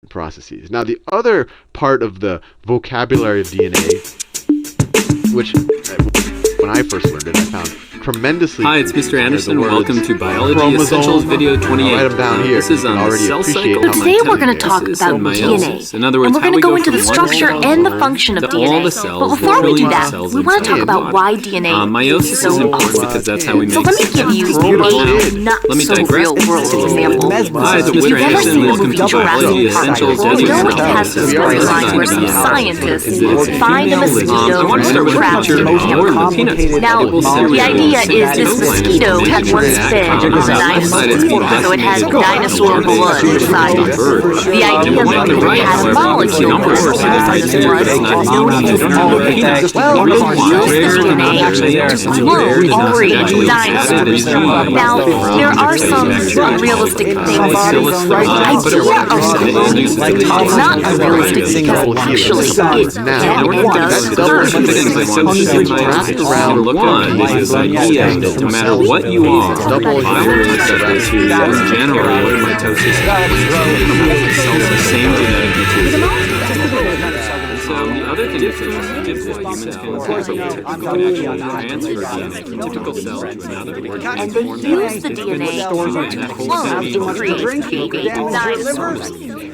processes. Now, the other part of the vocabulary of DNA, which when I first learned it, I found tremendously. Hi, it's Mr. Anderson. Welcome to Biology Essentials Video 28. Write them down here. This is on the cell cycle. So today we're going to talk about DNA. In other words, and we're going to go into the structure and the function of DNA. But before we do that, we want to talk about why DNA is so important because that's how we make. So let me give you a not so real world example. Hi, it's Mr. Anderson. Welcome to Biology Essentials Video 28. Has this storyline where some scientists find a mosquito trapped in a peanut. Now, the idea is this mosquito had once been a dinosaur, so it had dinosaur blood inside it. The idea that it had a molecule in this blood known as DNA. Well, we use this DNA to clone free dinosaurs. Now, there are some unrealistic things. The idea of cloning is not unrealistic because actually it does This idea that no matter what you are, biologists who generate mitosis the same genetic material. So the other thing is that humans can actually transfer DNA from typical cells to another organism. And they use the DNA to clone and create baby dinosaurs.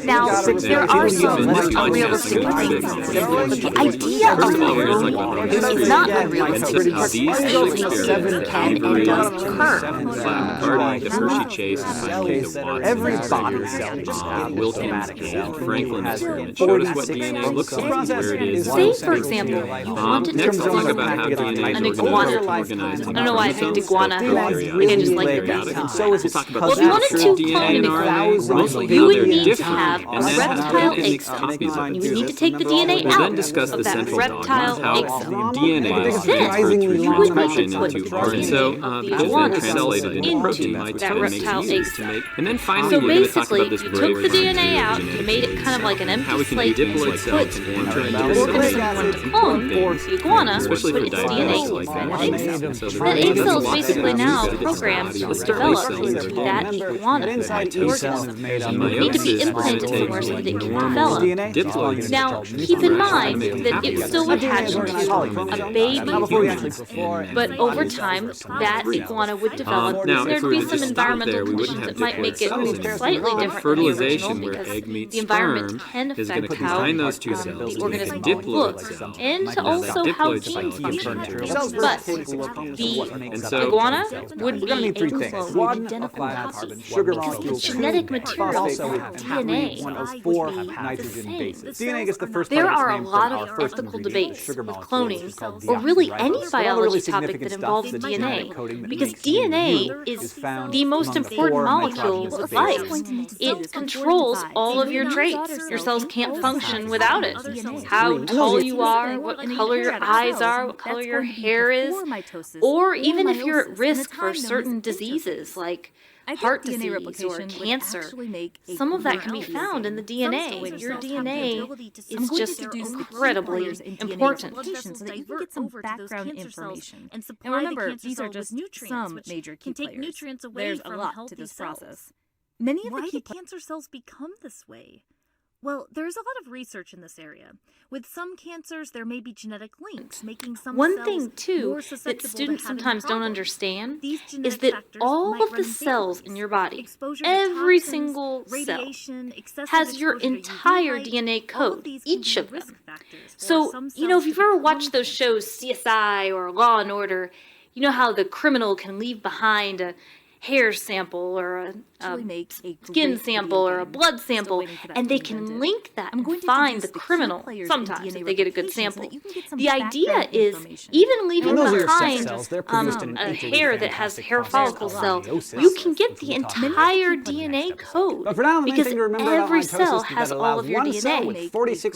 Now, there are some unrealistic things, but the idea of cloning is not unrealistic because actually can and does occur. The Hershey Chase and finally the Watson every body cell Wilkins and Franklin experiment showed us what DNA looks like, where it is. Say, for example, you wanted to talk about how DNA an is iguana. organized. I don't know why I picked iguana. I think I just like the name. Well, Well, if you wanted to clone an iguana, you would need to have a reptile egg cell. You would need to take the DNA out of that reptile egg cell. DNA Then you would need to put into the iguana cells into that reptile egg cell. and then finally So we're going to talk basically, about this you took the DNA out, you made it kind of like an empty slate, and you put the organism you wanted to clone, the iguana, put its DNA inside that egg cell. That egg cell is basically now programmed to develop into that iguana organism. It would need to be implanted somewhere so that it can develop. Now, keep in mind that it still would hatch into a baby iguana, but over time, that iguana would develop. There'd be some environmental conditions that might make it slightly different than the original because the environment can affect how the organism looks and to also how genes function. But the iguana would be a clone, identical copy, because the genetic material, DNA, would be the same. There are a lot of ethical debates with cloning, or really any biology topic that involves DNA, because DNA is the most important molecule of life. It controls all of your traits. Your cells can't function without it. How tall you are, what color your eyes are, what color your hair is, or even if you're at risk for certain diseases like heart disease or cancer. Some of that can be found in the DNA. Your DNA is just incredibly important. So that you can get some background information. And remember, these are just some major key players. There's a lot to this process. Many of the key cancer cells become this way. Well, there's a lot of research in this area. With some cancers, there may be genetic links, making some One cells thing, too, more that susceptible students to having sometimes don't problems. understand These is genetic that factors all might of the run in cells families. in your body, Exposure to every toxins, single cell, radiation, excessive has your exposure to entire UV light, DNA all of code, these can each be of risk them. factors for So, some you know, if cells you've to ever become watched those cancer. shows, CSI or Law and Order, you know how the criminal can leave behind a hair sample or a skin sample or a blood sample, and they can link that and find the criminal sometimes if they get a good sample. The idea is even leaving behind a hair that has hair follicle cell, you can get the entire DNA code because every cell has all of your DNA.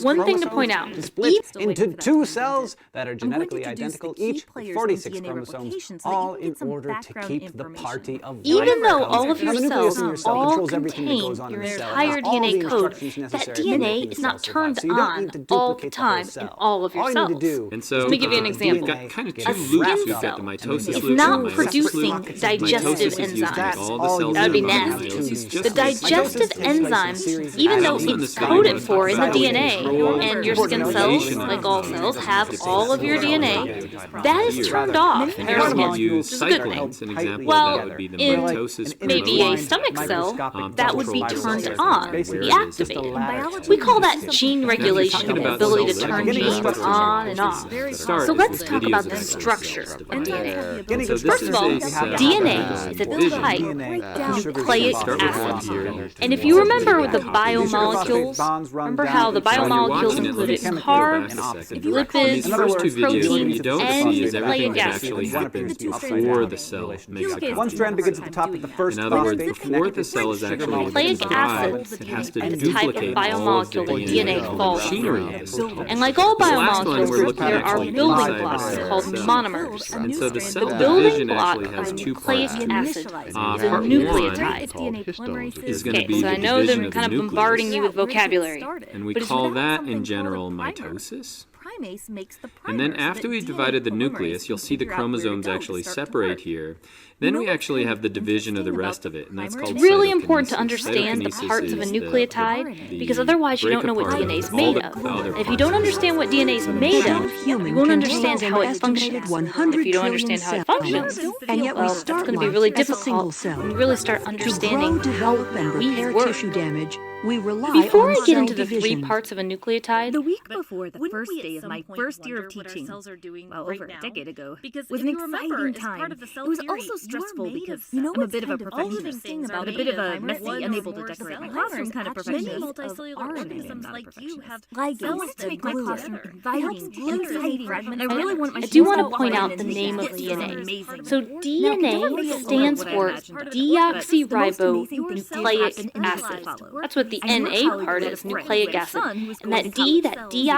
One thing to point out, split into two cells that are genetically identical, each with 46 chromosomes, all in order to keep the party Even though all of Now, your the nucleus cells in your cell all controls everything that contain goes on your in the cell. entire It has all the DNA code, instructions that necessary to make DNA the is not cell survive. turned So you don't on need to all the duplicate the whole time in cell. all of your All you cells. need to do And so, Let me give you an example. You've got kind of Get two A loops. skin You've got cell the mitosis is loop not and the meiosis producing loop. digestive Mitosis is using enzymes. all the cells That would be in the body. nasty. Meiosis is just The digestive enzymes, even though it's coded for in the DNA, and your skin cells, like all cells, have all of your DNA, that is turned off in your Here's where skin, you which is a good cycling. thing. An example Well, of that would be the in mitosis maybe a promoting stomach cell, that would be control turned by on, the be cell. activated. We call that gene regulation, talking the about ability to cell turn regulation, genes on and off. So let's talk about the structure of DNA. So this First is of all, a DNA is a division. type of nucleic Start with one acid. here. And if you remember the biomolecules, remember how the biomolecules included carbs, lipids, In these first two videos, what proteins, you don't and see is everything nucleic that acids. actually happens before the cell makes a One copy. strand begins at the top of the first In other words, phosphate before connected the cell is actually Nucleic divided, acid it has to is a type of duplicate all of the biomolecule that DNA falls machinery through. of the cell. And like all This last one, we're biomolecules, looking there are actually building inside blocks the called cell. monomers. And so the cell The building division block actually has of two nucleic parts. acid Part is a one nucleotide. is going to Okay, be so the I know that division I'm of kind the of bombarding you nucleus. with vocabulary. And we But it's call not that something in called a general primer. mitosis. Primase makes the And primer then so that after we've DNA divided the polymerase nucleus, can you'll see the figure out where to chromosomes go to actually start to separate work. here. Then we what's actually kind have of the division of the interesting rest about of it, and the that's primer called is Really cytokinesis. important to understand the Cytokinesis parts of a is nucleotide, the because otherwise you don't know what break DNA is apart of made all of. the other If you parts don't of the understand what DNA is made of, you won't understand how it functions. And if you don't understand how it functions, and yet we well, it's start going to be life really as a single difficult cell. when you really start To understanding grow, develop, and we repair work. tissue damage, we rely Before on I get cell into the division. three parts of a nucleotide, The week before the wouldn't first we at day of some my point first year of wonder what our teaching, cells are doing well, right over a now? decade ago, Because was if an you remember, exciting as time. part of the cell It was theory, also you are stressful made because of I'm a cells. bit of a All of the perfectionist, things but about a bit of a being messy, one or unable to more decorate my cells. classroom kind of Many perfectionist. multicellular organisms like you have Ligands cells to make that my go classroom together. inviting, exciting, and I really want my I do want students to point buy out in the and name make of this DNA. amazing. So DNA stands for deoxyribonucleic acid. That's what the NA part is, nucleic acid. And that D, that And then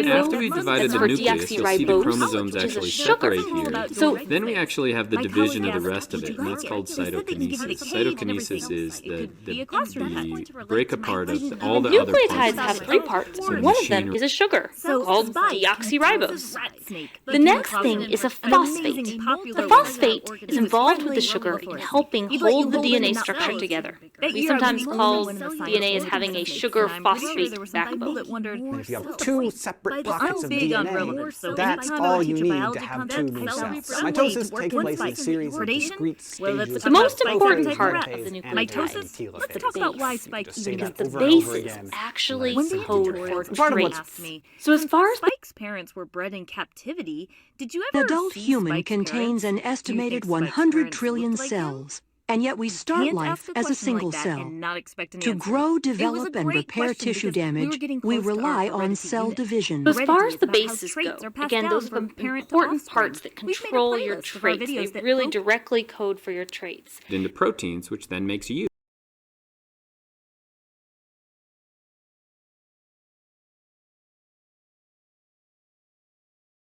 after deoxyribo, we divided that's the for nucleus, you'll see the deoxyribose, chromosomes which is a actually sugar. separate here. So Then we actually have the My division of the colleague rest of asked, it, and that's called "Did you like it?" He said they can give you the cytokinesis. page and Cytokinesis everything. is It could be a the classroom. break apart of all the other nucleotides parts. have three parts. So One of them is a sugar called deoxyribose. The next thing is a phosphate. The phosphate is involved with the sugar in helping hold the DNA structure together. We sometimes call DNA as having a sugar-phosphate backbone. And if you have two separate pockets of DNA, that's all you need to have two new cells. Mitosis takes place in a series of discrete stages. The most important prophase, part of metaphase, the anaphase, nucleotide and telophase. Let's talk about why base. Spike Just even say gets that The over and over bases again. actually When they code do for it, part of what's- traits. So as far as Spike's parents were bred in captivity, did you ever An adult see human Spike's contains an parents? estimated Do you think Spike's 100 parents trillion looked like him? cells, and yet we start Can't life ask a as a question single like that cell. and not expect an To answer. grow, It was a develop, and great repair question tissue because we were damage, getting we close to our rely on heredity cell unit. division. So as far as the Heredity is about how bases traits go, are passed again, down those are from the parent to important offspring. parts that We've made a control your playlist of our traits. videos They that really focus- directly code for your traits. Into proteins, which then makes you.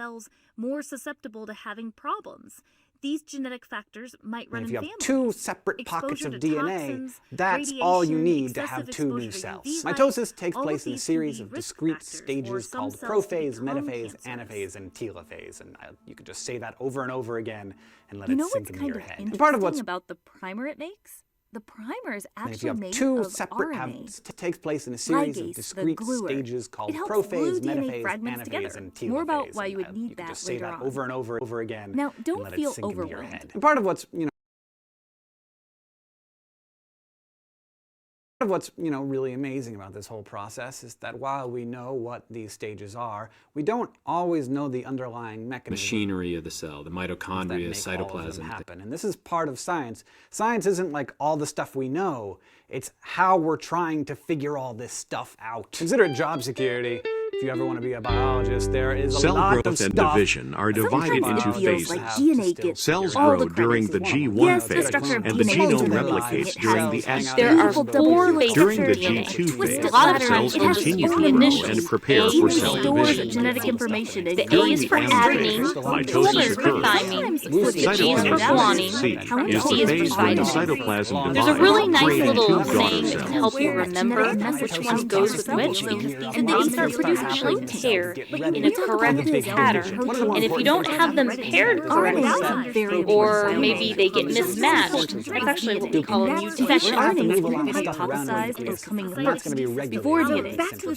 cells more susceptible to having problems. These genetic factors might run And if in you have families. two separate pockets Exposure of to DNA, toxins, that's all you radiation, need to have excessive two new exposure to cells. UV light, Mitosis takes all of place in a these can series be of risk discrete factors for stages some called cells to prophase, become metaphase, cancers. anaphase, and telophase. And you could just say that over and over again and let You it know sink what's into kind your of head. interesting And part of what's about the primer it makes? The primer is and if actually you have made two of separate RNA. takes place in a series Ligase, of the discrete gluer. stages called It helps prophase, glue DNA metaphase, fragments anaphase, together. and telophase. More about why And, you would you need could that just say later that on. over and over again. Now, and don't let it feel sink into your overwhelmed. head. And part of what's really amazing about this whole process is that while we know what these stages are, we don't always know the underlying mechanism Machinery of the cell, the that mitochondria, make all of them cytoplasm. happen. And this is part of science. Science isn't like all the stuff we know, it's how we're trying to figure all this stuff out. Consider it job security. If you ever want to be a biologist, there is a Cell lot of growth and stuff. division are divided into Sometimes it feels phases. like DNA gets Cells all grow the during the credits. G1 Yes, the phase, structure of and the DNA genome is replicates during the S There phase. are four phases During of the DNA. G2 phase, A lot of cells times it has continue two to grow initials. and prepare A for is cell stores division. genetic information. The A During is the for M adenine, phase, the mitosis is for occurs. thymine, the G is for Cytokinesis, guanine, C, the is C the is phase for when the cytosine. cytoplasm There's a divides, really nice creating little two daughter saying that can cells. help you remember which one goes with which, because if they start producing paired in a correct pattern, and if you don't have them paired correctly, or maybe they get mismatched, that's actually what we call a mutation. RNA is hypothesized as coming first, before DNA.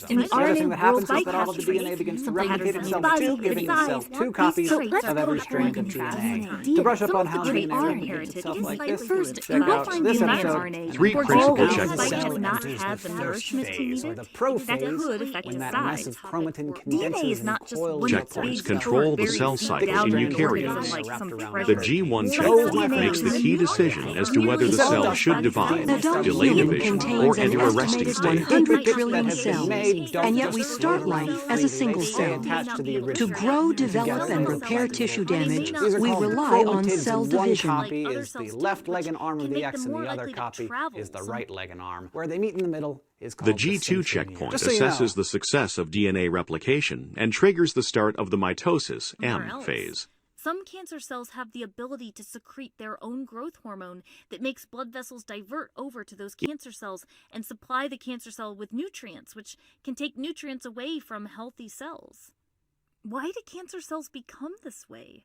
And the RNA happens is will that all of the bypass DNA begins to something replicate in the itself body, too, giving itself two copies So let's of every strand of DNA. To brush up on how DNA replicates itself like this, First, check you will out find this DNA and episode. RNA. Three We're principal always checkpoints. like Cell to not enters have the the first nourishment phase, or needed. the That prophase, could affect when its that size. massive chromatin DNA condenses is not and just coils one up Checkpoints big control the very cell deep cycle down in organism eukaryotes. like some The treasure. G1 Those checkpoint makes the key decision as to Nearly whether the all cell of should body divide, An adult delay human division, or contains an enter a resting estimated state. 100 trillion cells, and yet we start life as a single cell. To grow, develop, and repair tissue damage, we rely on cell division. One copy is the left leg and arm of the X, and the other copy is the right leg and arm. Where they meet in the middle is called The G2 checkpoint Just so you know. assesses the success of DNA replication and triggers the start of the mitosis Somewhere M else. phase. Some cancer cells have the ability to secrete their own growth hormone that makes blood vessels divert over to those cancer cells and supply the cancer cell with nutrients, which can take nutrients away from healthy cells. Why do cancer cells become this way?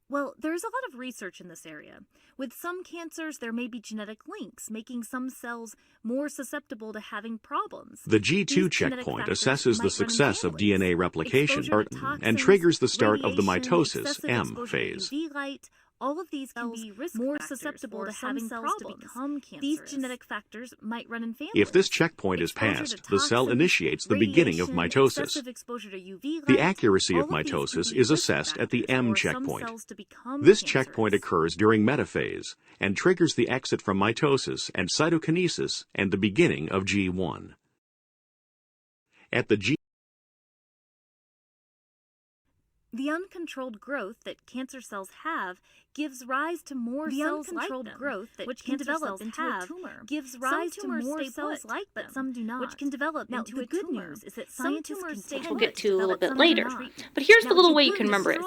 Well, there's a lot of research in this area. With some cancers, there may be genetic links, making some cells more susceptible to having problems. The G2 These genetic checkpoint factors assesses might the run in success of families. DNA replication Exposure to and toxins, triggers the start of the radiation, mitosis excessive M exposure to phase. UV light, all of these can be more susceptible to having problems. To become these genetic factors might run in families. If this checkpoint is Exposure passed, to the cell toxins, initiates the beginning of radiation, mitosis. excessive exposure to UV light, The accuracy of all these can mitosis be is risk assessed at the factors M for some checkpoint. cells to become This cancerous. checkpoint occurs during metaphase and triggers the exit from mitosis and cytokinesis and the beginning of G1. At the G The uncontrolled growth that cancer cells have gives rise to more cells like them, which can develop into a tumor. Gives rise to more cells like them, but some do not, which can develop into a tumor. Now, the good news is that scientists can We'll get to a little bit later. But here's the little way you can remember it.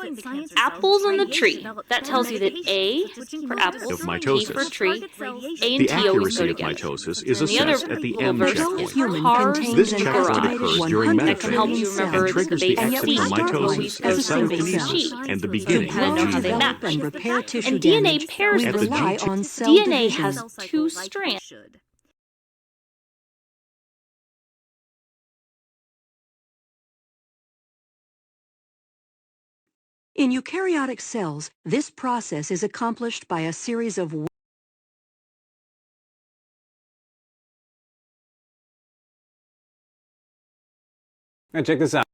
Apples on the tree. That tells you that A for apple, Of T mitosis. for tree, A and The T always go accuracy of together. mitosis is And the other assessed at the little M verse Adult is checkpoint. human cars contains This an checkpoint estimated occurs during 100 That can help you metaphase remember and triggers the the and yet exit we from start mitosis life and as a single cell. cytokinesis and the To beginning kinda of know grow, how they G1. develop, match. and repair tissue And DNA damage, pairs we At the rely G2 on cell DNA division. has two strands. In eukaryotic cells, this process is accomplished by a series of Now check this out.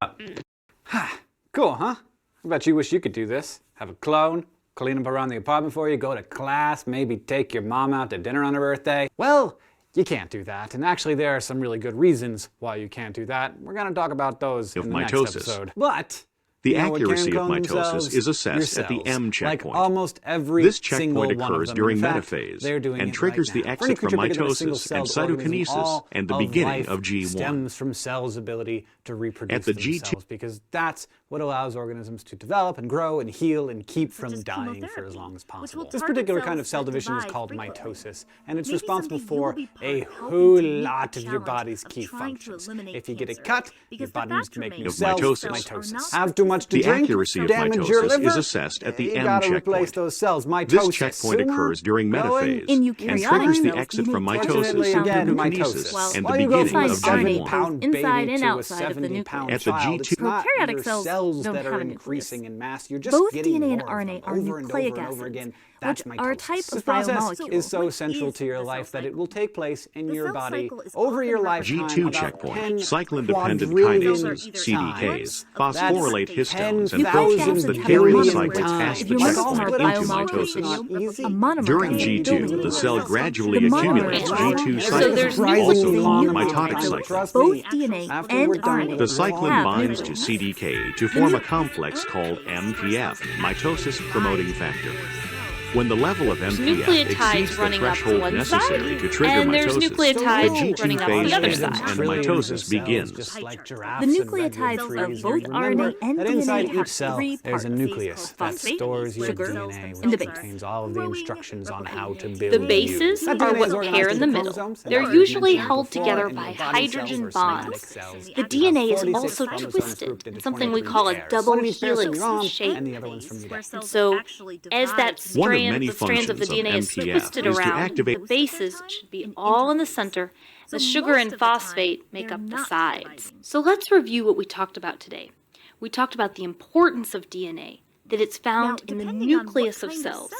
Cool, huh? I bet you wish you could do this. Have a clone, clean up around the apartment for you, go to class, maybe take your mom out to dinner on her birthday. Well, you can't do that. And actually there are some really good reasons why you can't do that. We're going to talk about those in the next mitosis. episode. But The you know what accuracy can of clone mitosis themselves? is assessed Your at the cells. M Like checkpoint. almost every This single checkpoint one of occurs them. during In fact, metaphase they're doing and it triggers right the now. For any exit from creature bigger than a mitosis and single-celled organism, cytokinesis all and the of beginning life of G1. stems from cells' ability to reproduce At the G2 themselves, because that's what allows organisms to develop and grow and heal and keep from as dying for chemotherapy, as long as which will possible. This target particular cells kind of cell that division is divide called frequently. mitosis, and it's Maybe responsible someday you will for be part a of helping whole to meet lot the of your challenge body's of key trying to functions. eliminate If you get a cancer, cut, your because the body needs fact to make new remains cells, mitosis. mitosis. Have too much to The drink, accuracy of damage your mitosis liver, is assessed at the you M gotta replace checkpoint. those cells. Mitosis. This checkpoint Sooner, occurs during going, metaphase In and eukaryotic triggers the cells, exit from DNA mitosis Fortunately, and again, cytokinesis mitosis. and the While you go beginning from a of find RNA G1. 70-pound inside baby and to a outside of the 70-pound nucleus. At the child, G2 it's not Prokaryotic your cells cells don't that have are a nucleus. increasing in mass. You're just Both getting DNA and more of RNA them are over and nucleic over and over acids, again, That's which mitosis. are a type This of process biomolecule. is so What central is to your the life cell that it will take place in The your cell body cycle is over your often lifetime G2 about checkpoint, 10 cyclin-dependent quadrillion kinases, CDKs, phosphorylate histones, and Nucleic proteins acids that have carry the monomers. cycle past If the you remember from checkpoint our into biomolecules mitosis. video, a monomer During is a G2, building the block. cell gradually The monomer accumulates is G2 So cyclin, there's also nucleus called in mitotic So cyclin. both DNA After and we're done with RNA The it, cyclin have binds to nucleus. CDK to form a complex called MPF, mitosis promoting factor. When the level of MPF nucleotides exceeds the running up threshold one necessary side, to trigger and there's mitosis, nucleotides the G2 running up phase the other ends side. and mitosis begins. The nucleotides of both RNA and that DNA inside have each cell, three there's parts: a nucleus that phosphate, stores your sugar, DNA, and the which base. contains all of the instructions on how to build The you. bases That are DNA is what organized pair in into the middle. chromosomes, and They're as we've usually mentioned held before, together in by your body cells hydrogen or somatic bonds. cells, The you have DNA is 46 also chromosomes twisted grouped into in something we 23 call a pairs. double One of these pairs from helix your mom, shape. and the other one's from your dad. And so, as that One of strand, many the strands of the functions of DNA is MPF twisted is to around, activate- the bases should be all in the center. The sugar and phosphate make up the sides. So let's review what we talked about today. We talked about the importance of DNA, that it's found in the nucleus of cells,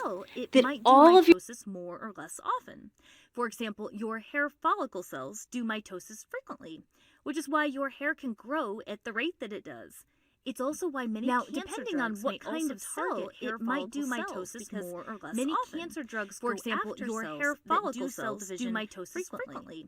that all of your mitosis more or less often. For example, your hair follicle cells do mitosis frequently, which is why your hair can grow at the rate that it does. It's also why many depending on what kind of cell it might do mitosis more or less many often. Cancer drugs, for example, your hair follicle cells do mitosis frequently.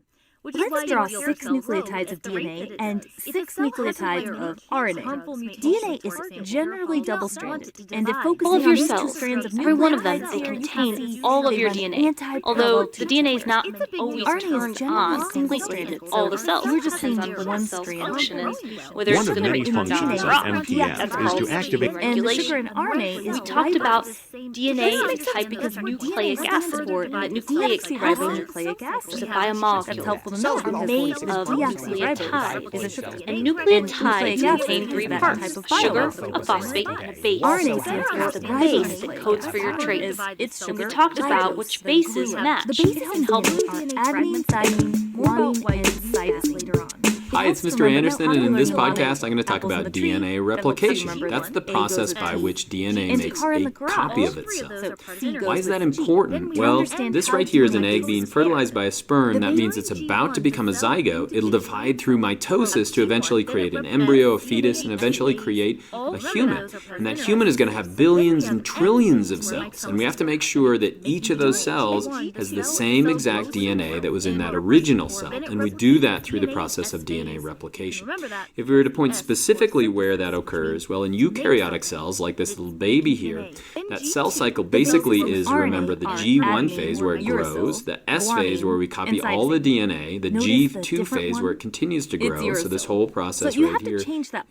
Let's draw 6 nucleotides of DNA and 6 nucleotides of RNA. DNA is generally double-stranded, and if all focusing of on your these 2 cells, strands of every one of them, nucleotides they here, you can contain see all of they your run DNA. anti-parallel Although the to DNA each is not other. always RNA is turned generally on completely single-stranded, in all the so cells. we're just Depends seeing on what one the cell's strand. function is, whether One it's of going to many be turned on functions or of off. MPF That's is called to activate- gene And the regulation. sugar in RNA is We talked about ribose. DNA Does that as make a sense? type Because of DNA nucleic stands acid, for and that nucleic deoxyribonucleic acid is acid. a biomolecule. That's helpful to know. Are made of Deoxyribose is a sugar. nucleotides. And And nucleotides nucleic acid contain is 3 that parts: type of a sugar, biomolecule. a phosphate, and a base. RNA stands for The base that ribonucleic codes for your acid. traits. It's And we sugar. talked about Ribose, which the bases glue. match. The bases It in can help DNA are adenine, thymine, guanine, and cytosine. Later on. Hi, it's Mr. Anderson, and in this podcast, I'm going to talk about DNA replication. That's the process by which DNA makes a copy of itself. Why is that important? Well, this right here is an egg being fertilized by a sperm. That means it's about to become a zygote. It'll divide through mitosis to eventually create an embryo, a fetus, and eventually create a human. And that human is going to have billions and trillions of cells. And we have to make sure that each of those cells has the same exact DNA that was in that original cell. And we do that through the process of DNA replication. If we were to point specifically where that occurs, well, in eukaryotic cells, like this little baby here, that cell cycle basically is, remember, the G1 phase where it grows, the S phase where we copy all the DNA, the G2 phase where it continues to grow, so this whole process right here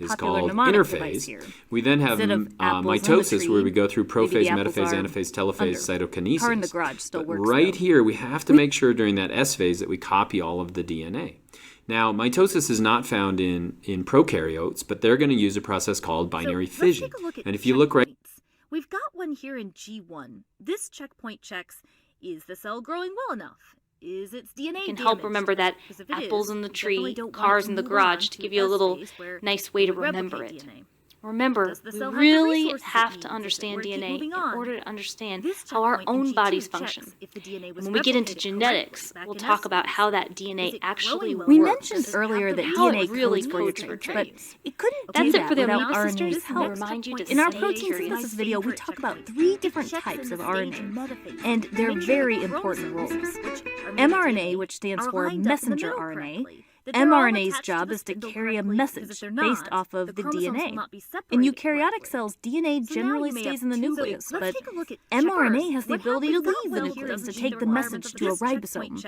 is called interphase. We then have mitosis where we go through prophase, metaphase, anaphase, telophase, cytokinesis. But right here, we have to make sure during that S phase that we copy all of the DNA. Now, mitosis is not found in prokaryotes, but they're going to use a process called binary fission. And if you look right... We've got one here in G1. This checkpoint checks, is the cell growing well enough? Is its DNA Can damaged? help remember that apples in the tree, cars in the garage, to give you a little nice way to remember it. Remember, we really have to understand DNA in order to understand how our own bodies function. And when we get into genetics, we'll talk about how that DNA actually works. We mentioned earlier that how DNA it really codes for your codes for traits, but it couldn't That's do it that for the without amino RNA's sisters. help. Remind you to In our stay protein curious. synthesis video, we talk about 3 different types of RNA, and their very important roles. mRNA, which stands for messenger RNA. mRNA's job is to carry a message based off of the DNA. In eukaryotic cells, DNA generally stays in the nucleus, but mRNA has the ability to leave the nucleus to take the message to a ribosome.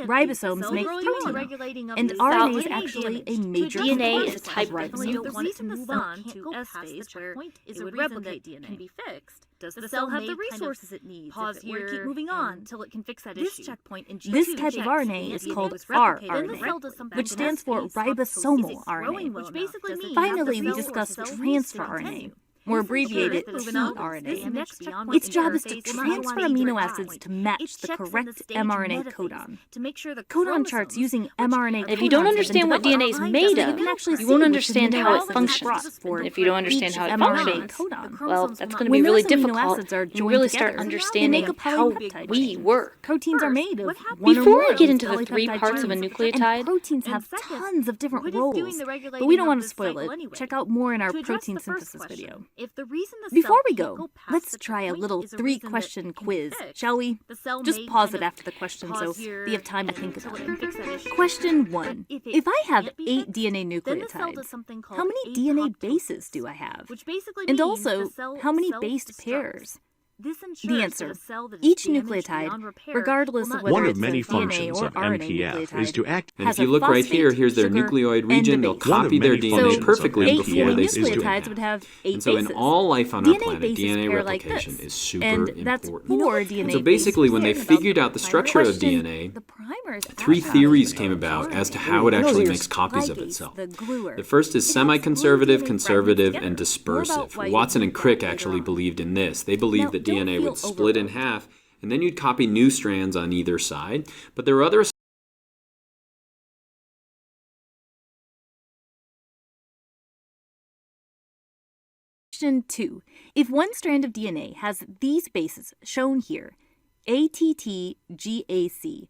Ribosomes make protein, and RNA is actually a major DNA is a component type of of ribosomes. The reason the cell can't go past the checkpoint is it would replicate DNA. Can be fixed. Does the cell have the resources it needs? Pause here, keep moving on until it can fix that issue. This checkpoint in G2 This type of RNA is called rRNA, which stands for ribosomal RNA. Which basically means Finally, we discussed transfer RNA. or abbreviated tRNA. Its job is to transfer amino acids to match the correct mRNA codon. Codon charts using mRNA. And if you don't understand what DNA is made of, you won't understand how it functions. And if you don't understand how it functions, well, that's going to be really difficult. You really start understanding how we work. Proteins are made of Before I get into the three parts of a and nucleotide, proteins have tons of different roles, but we don't want to spoil it. Check out more in our protein synthesis video. Before we go, let's try a little 3-question quiz, shall we? Just pause it after the question so you have time to think about it. Question 1. If I have 8 DNA nucleotides, how many DNA bases do I have? And also, how many base pairs? The answer, each nucleotide, regardless of whether One of it's many a DNA functions or of RNA NPF is to nucleotide, act. And if you look right here, here's their nucleoid region. They'll copy their DNA perfectly before they split in half. would have 8 And so in bases. all life on our DNA planet, bases DNA pair like replication this. is super And that's important. 4 DNA And so basically, when they bases. figured out the structure of DNA, The primers 3 have theories came about as to how it actually makes copies of ligase, itself. the gluer. The first is It has semi-conservative, glued DNA conservative, fragments and together. More about dispersive. why you Watson and think Crick that actually later on. believed in this. They believed Now, that don't DNA feel would split in overwhelmed. half, and then you'd copy new strands on either side. But there were other Question 2. If one strand of DNA has these bases shown here, ATTGAC,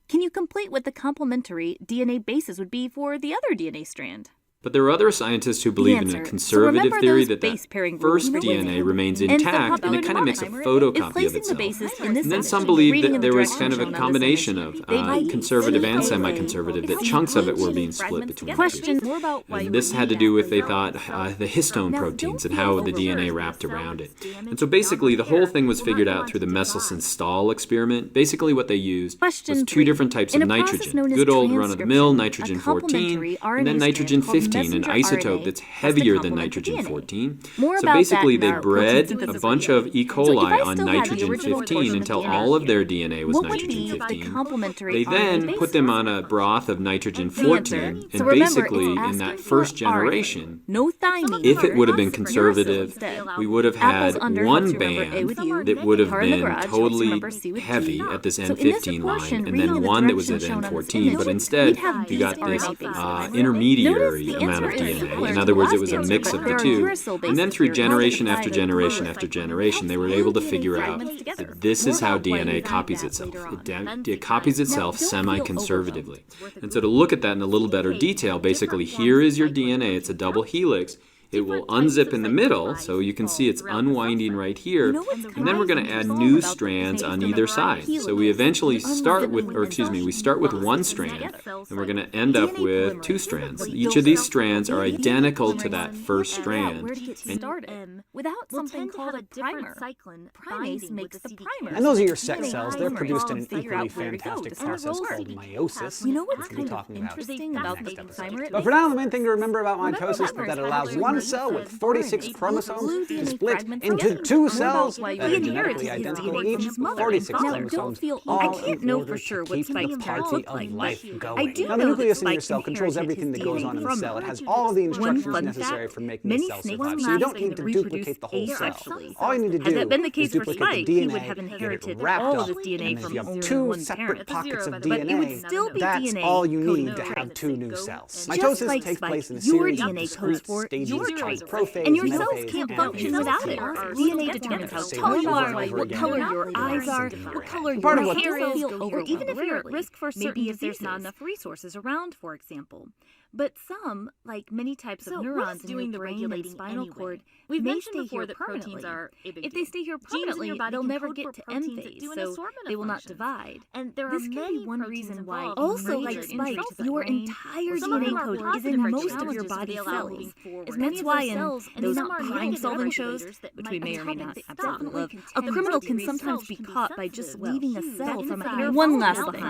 can you complete what the complementary DNA bases would be for the other DNA strand? But there are other scientists who believe in a answer. conservative remember theory those that base that pairing first rules. DNA remains And the intact, and popular it kind of makes a if photocopy of placing the itself. bases in this And then image some and believed reading that in there the was direction kind of a shown on this combination image, of they might conservative and CAA, semi-conservative, that because chunks of it were glued being DNA split fragments between the Question two. more about why And this had to do with, they thought, the histone proteins and how the DNA wrapped around it. And so basically, the whole thing was figured out through the Michelson-Stahl experiment. Basically, what they used was Question 2 3. different types In of a process nitrogen. known as Good old run-of-the-mill transcription, a nitrogen-14, complementary and then RNA nitrogen-15, strand called an messenger isotope RNA that's has to heavier than complement the DNA. nitrogen-14. More So about basically, that in they our protein bred a synthesis bunch video. of E. So if coli I on still had the original nitrogen-15 portion until of DNA all of their here, DNA was what would be the nitrogen-15. complementary They then RNA put them bases? on a broth of The nitrogen-14, answer. and So remember, basically, it's in that asking first for RNA. generation, No thymine. if it would have been Uracil conservative, instead. we would have Apples had under one helps you remember A band with U, that would have car in the been garage helps you totally remember C with heavy G. at this So in this N15 portion, line, and reading then the one that was at directions shown on this N14. image, But we'd instead, have you got these this RNA bases. intermediary Notice the amount of answer is DNA. similar In to other the words, it last was a answer, mix but of there the are two. uracil And then bases through here. generation How after they generation divide after the generation, they were able to figure out fragments together. that this is More how about why DNA we copies that itself. later on. It copies itself Now, don't feel semi-conservatively. And so to look at that in a little better detail, basically here is your DNA. It's a double helix. It will unzip in the middle, so you can see it's unwinding right here. And then we're going to add new strands on either side. So we eventually start with, we start with one strand, and we're going to end up with 2 strands. Each of these strands are identical to that first strand. Where to get started without something called a primer. Primase makes the primer. And those are your sex cells. They're Primers. produced in an Figure equally out where to go fantastic to start process work. called meiosis. You know what's which we'll be kind of talking about interesting about next the episode. primer? But for now, the main thing to remember about mitosis is that it allows one cell with 46 chromosomes to split into 2 cells that are genetically identical each, with 46 chromosomes, all I can't know for to sure what keep Spike's the parents party look like, of life but going. I do Now, the know nucleus that in your Spike cell controls inherited everything his that goes DNA on in the from cell. her. It has all of the One instructions fun necessary fact, for making many the cell snakes survive. and So you don't labs need to reproduce duplicate the whole cell. asexually. All you need to Had that do been the is case for duplicate Spike, the he DNA, would have get it inherited wrapped all up, of his DNA and if from you have only 2 one separate parent. pockets of But it would DNA, still be that's DNA all you need to coding have 2 new traits. cells. Just Mitosis like takes Spike, place in a your series of DNA discrete codes for stages your called traits, prophase, and your cells metaphase, can't and function anaphase. without it. DNA determines how tall you are, what color your eyes are, what color Part of your what hair is, or even if you're at temporarily. risk for certain Maybe if diseases. there's not enough resources around, for example. But some, like many types of neurons in your brain and spinal cord, we've mentioned before that proteins are a big If deal. they stay here Genes in permanently, your body they'll can never code get for to proteins M that phase, do an so assortment of they will not functions. divide. And there This are can many be one proteins reason why involved also in like major Spike, injuries to the your brain. entire Some of them DNA are code is positive in most regulators of your that body allow cells. moving forward. And that's why in cells and those some are crime negative solving regulators shows, that which might we may or may atop not it absolutely love, definitely a contend criminal to can these sometimes cells be can be caught by just sensitive. leaving a That cell from a inside hair. is One all last about thing.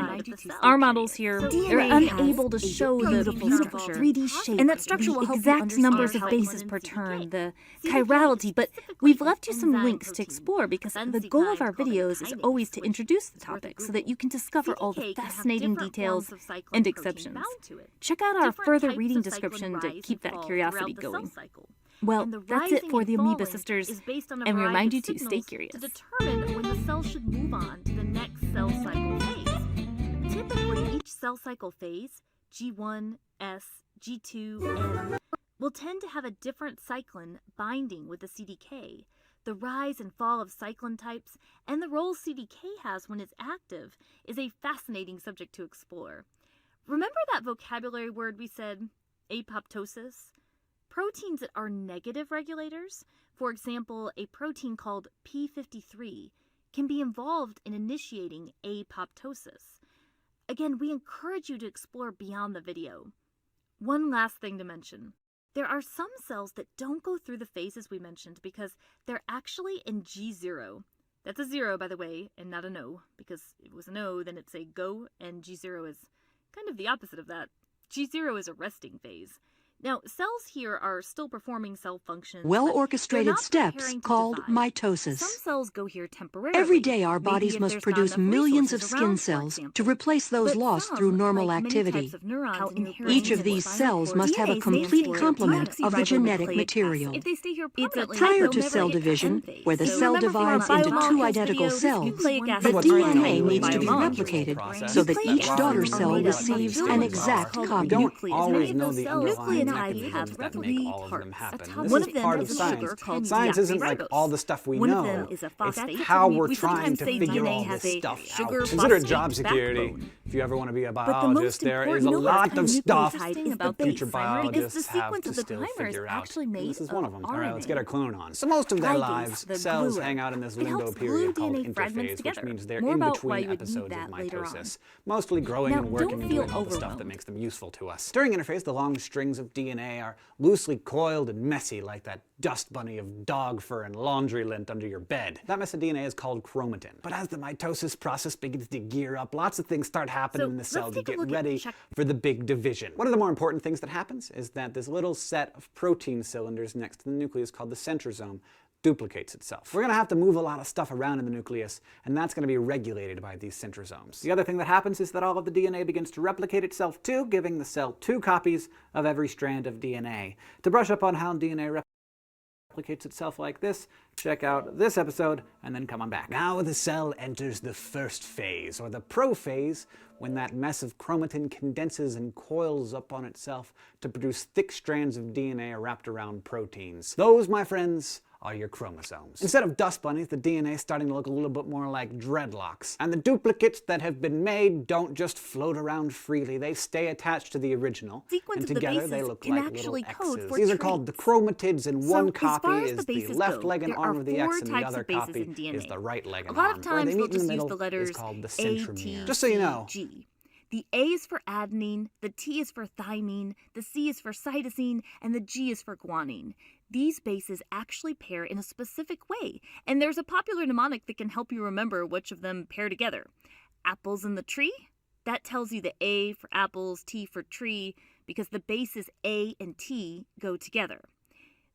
the Our models here, DNA they're has unable to a show the beautiful beautiful structure. 3D shape, And that structure will the help you exact numbers of understand bases how per CDK. turn, the CDK chirality, but specifically we've left you an some enzyme links to protein. explore because Fancy the goal of kind our called a videos is kinase, always to which introduce the is worth a topic so that Google. you can discover all the CDK can have fascinating different details forms of cyclin and protein exceptions. bound to it. Check out our Different further types reading of cyclin description to rise keep and that fall curiosity throughout the cell going. cycle. Well, and the that's rising it for and the Amoeba falling Sisters, is based on a and we variety remind of you to stay signals curious. to determine when the cell should move on to the next cell cycle phase. Typically, each cell cycle phase, G1, S, G2, N, will tend to have a different cyclin binding with the CDK. The rise and fall of cyclin types and the role CDK has when it's active is a fascinating subject to explore. Remember that vocabulary word we said, apoptosis? Proteins that are negative regulators, for example, a protein called P53, can be involved in initiating apoptosis. Again, we encourage you to explore beyond the video. One last thing to mention. There are some cells that don't go through the phases we mentioned because they're actually in G0. That's a 0, by the way, and not an O, because if it was an O, then it's a go, and G0 is kind of the opposite of that. G0 is a resting phase. Now, cells here are still performing cell functions. Well-orchestrated steps called Some mitosis. cells go here temporarily. Every day our maybe bodies if must there's not produce enough millions of resources skin around, for cells example. to replace those But lost some, through normal like many activity. types of neurons in your Each brain of these and cells must have a DNA complete stands for complement of the genetic deoxyribonucleic material. acid. If they stay here It's a permanently, Prior they'll to never cell hit the division, end phase. where the So cell remember from our divides into two biomolecules identical video, cells, nucleic the acids are DNA known needs to be biomolecules. replicated so that Nucleic each acids daughter are cell made up of receives an building exact blocks called copy. We don't nucleus. always Many of know those the cells underlying nucleotides mechanisms have that make three all of them parts. happen. One This of is them part is of a science. sugar called Science isn't like deoxyribose. all the stuff we One know. of them is a It's phosphate. how we're We trying sometimes to say figure DNA all has this a stuff sugar out. Consider phosphate job security. backbone. If you ever want to be a But the biologist, most there important is a lot of stuff nucleotide is that the future base, biologists because the have sequence to of the still primer is figure out. actually And made this is of one of them. All right, let's get RNA. our clone on. So most of their Ligase, lives, the cells gluer. hang out in this It limbo helps glue period called DNA fragments interphase, which together. means they're More in about why between you would need episodes of that later on. mitosis, mostly growing Now, and working don't and feel doing all the stuff that overwhelmed. makes them useful to us. During interphase, the long strings of DNA are loosely coiled and messy like that dust bunny of dog fur and laundry lint under your bed. That mess of DNA is called chromatin. But as the mitosis process begins to gear up, lots of things start happening in the cell to let's take a get look at ready for the big division. One of the more important things that happens is that this little set of protein cylinders next to the nucleus called the centrosome duplicates itself. We're going to have to move a lot of stuff around in the nucleus, and that's going to be regulated by these centrosomes. The other thing that happens is that all of the DNA begins to replicate itself too, giving the cell 2 copies of every strand of DNA. To brush up on how DNA replicates itself like this, check out this episode and then come on back. Now the cell enters the first phase, or the prophase, when that mess of chromatin condenses and coils up on itself to produce thick strands of DNA wrapped around proteins. Those, my friends, are your chromosomes. Instead of dust bunnies, the DNA is starting to look a little bit more like dreadlocks. And the duplicates that have been made don't just float around freely. They stay attached to the original. Sequence and of the together they bases look can like actually little code X's. for These are called the chromatids, and So, one as copy far as is the the bases left go, leg and there arm are of the 4 X, and the types other of bases copy in DNA. is the right leg and A lot arm. of Where they times meet we'll in the just use middle the letters is called the A, centromere. T, Just so you C, know, G. The A is for adenine, the T is for thymine, the C is for cytosine, and the G is for guanine. These bases actually pair in a specific way, and there's a popular mnemonic that can help you remember which of them pair together. Apples in the tree? That tells you the A for apples, T for tree, because the bases A and T go together.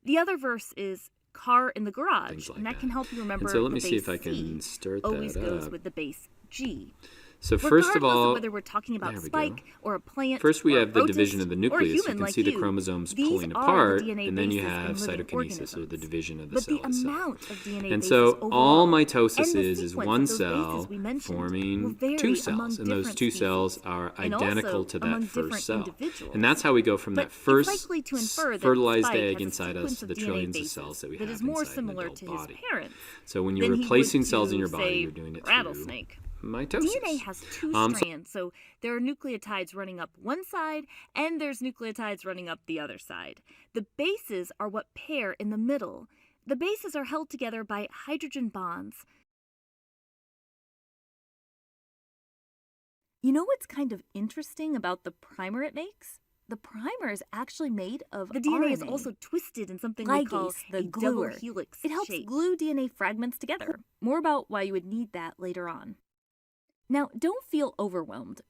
The other verse is car in the garage, Like and that can help you remember And so let the me see base if I can C start always that goes up. with the base G. So first of Regardless all, whether we're talking about there we spike go. or a plant, First we or a have the division protist, of the or a nucleus. You human can like see the you. chromosomes These pulling are the apart, DNA and then you bases have in living cytokinesis, or organisms. the division of the But cell the itself. amount of DNA And bases so overall, all and mitosis the is sequence one of those cell bases we mentioned will forming vary 2 among cells, and those different 2 cells species, are and identical also to among that first different cell. individuals. And that's how we go from But that it's first likely to infer that fertilized Spike egg has a inside us sequence to of the DNA trillions of bases cells that we that have is more inside an similar adult to his body. parents So when you're than he replacing would cells in to, your body, say, you're doing it rattlesnake. through mitosis. DNA has 2 So- strands, so there are nucleotides running up one side, and there's nucleotides running up the other side. The bases are what pair in the middle. The bases are held together by hydrogen bonds. You know what's kind of interesting about the primer it makes? The primer is actually made of the DNA is RNA. also twisted in something Ligase, we call the a double gluer. helix It helps shape. glue DNA fragments together. More about why you would need that later on. Now, don't feel overwhelmed.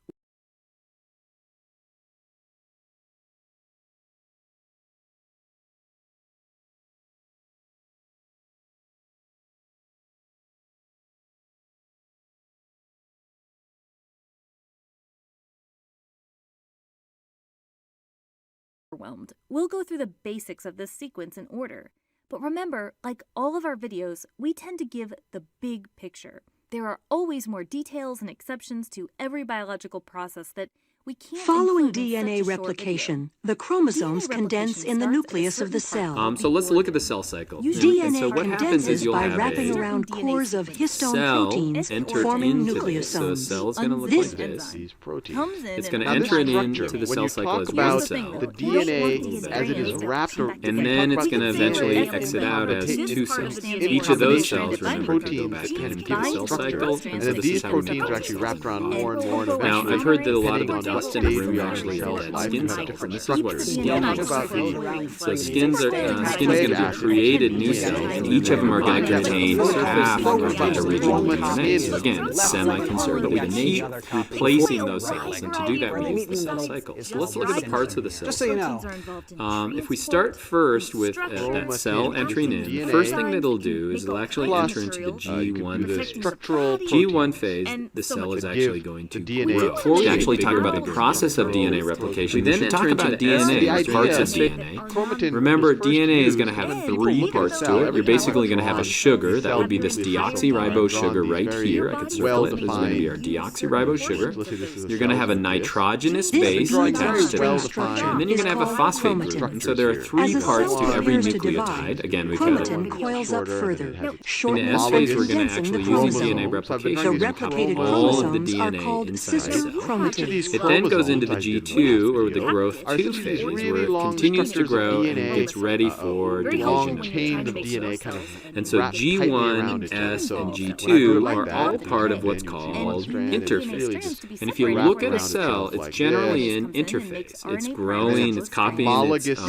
overwhelmed, we'll go through the basics of this sequence in order. But remember, like all of our videos, we tend to give the big picture. There are always more details and exceptions to every biological process that we can't Following include in DNA such a short replication, video. the chromosomes DNA condense replication in the starts at a nucleus of the certain part cell. of So let's look at the cell cycle. And DNA so what happens is condenses you'll by have wrapping a around cores of histone cell proteins, entered forming into this. So a nucleosomes. cell is going to look This like this. These proteins. Comes in It's and going to Now, this enter it structure, into the when cell you cycle talk as one about cell. the DNA as it is wrapped around, And then it's going to eventually exit out as two cells. Each of those cells, remember, can go back into the cell cycle. and so then this these is how we make proteins are the actually cell wrapped around cycle. more and more. And Now, eventually, I've heard that a lot of the depending on dust what in the stage room we are actually in is cell's dead life, skin have cells. different And this is what structures. skin Talk is. about the So skin is going to be created new cells, and each of them are going to contain half of the original DNA. So again, it's semi-conserved. We keep replacing those cells, and to do that, we use the cell cycle. So let's look at the parts of the cell. Just so you know. If we start first with that cell entering in, first thing that it'll do is it'll actually enter into the G1 the phase. structural G1 phase, the cell is actually going to DNA. grow. Before we actually talk about the process of DNA replication, we then enter into DNA, parts of DNA. Remember, DNA is going to have three parts to it. You're basically going to have a sugar. That would be this deoxyribose sugar right here. I could circle it. This is going to be our deoxyribose sugar. You're going to have a nitrogenous base attached to that. And then you're going to have a phosphate group. And so there are three parts to every nucleotide. Again, we've got Chromatin coils up further. in the Shortening S or phase, we're going to condensing the actually use chromosome. DNA replication. The We're going to replicated copy all of the chromosomes are DNA called inside the sister cell. chromatids. It then goes into the G2, or the growth 2 phase, where it continues to grow and gets ready for long division. chain of DNA kind of And so wrapped tightly around G1, each S, other. and So G2 when I are do it like all that, part of what's then you see called one strand, and it's really interphase. just And if you wrapped look at a around cell, itself it's like generally this. in interphase. It's RNA growing, it's copying its Homologous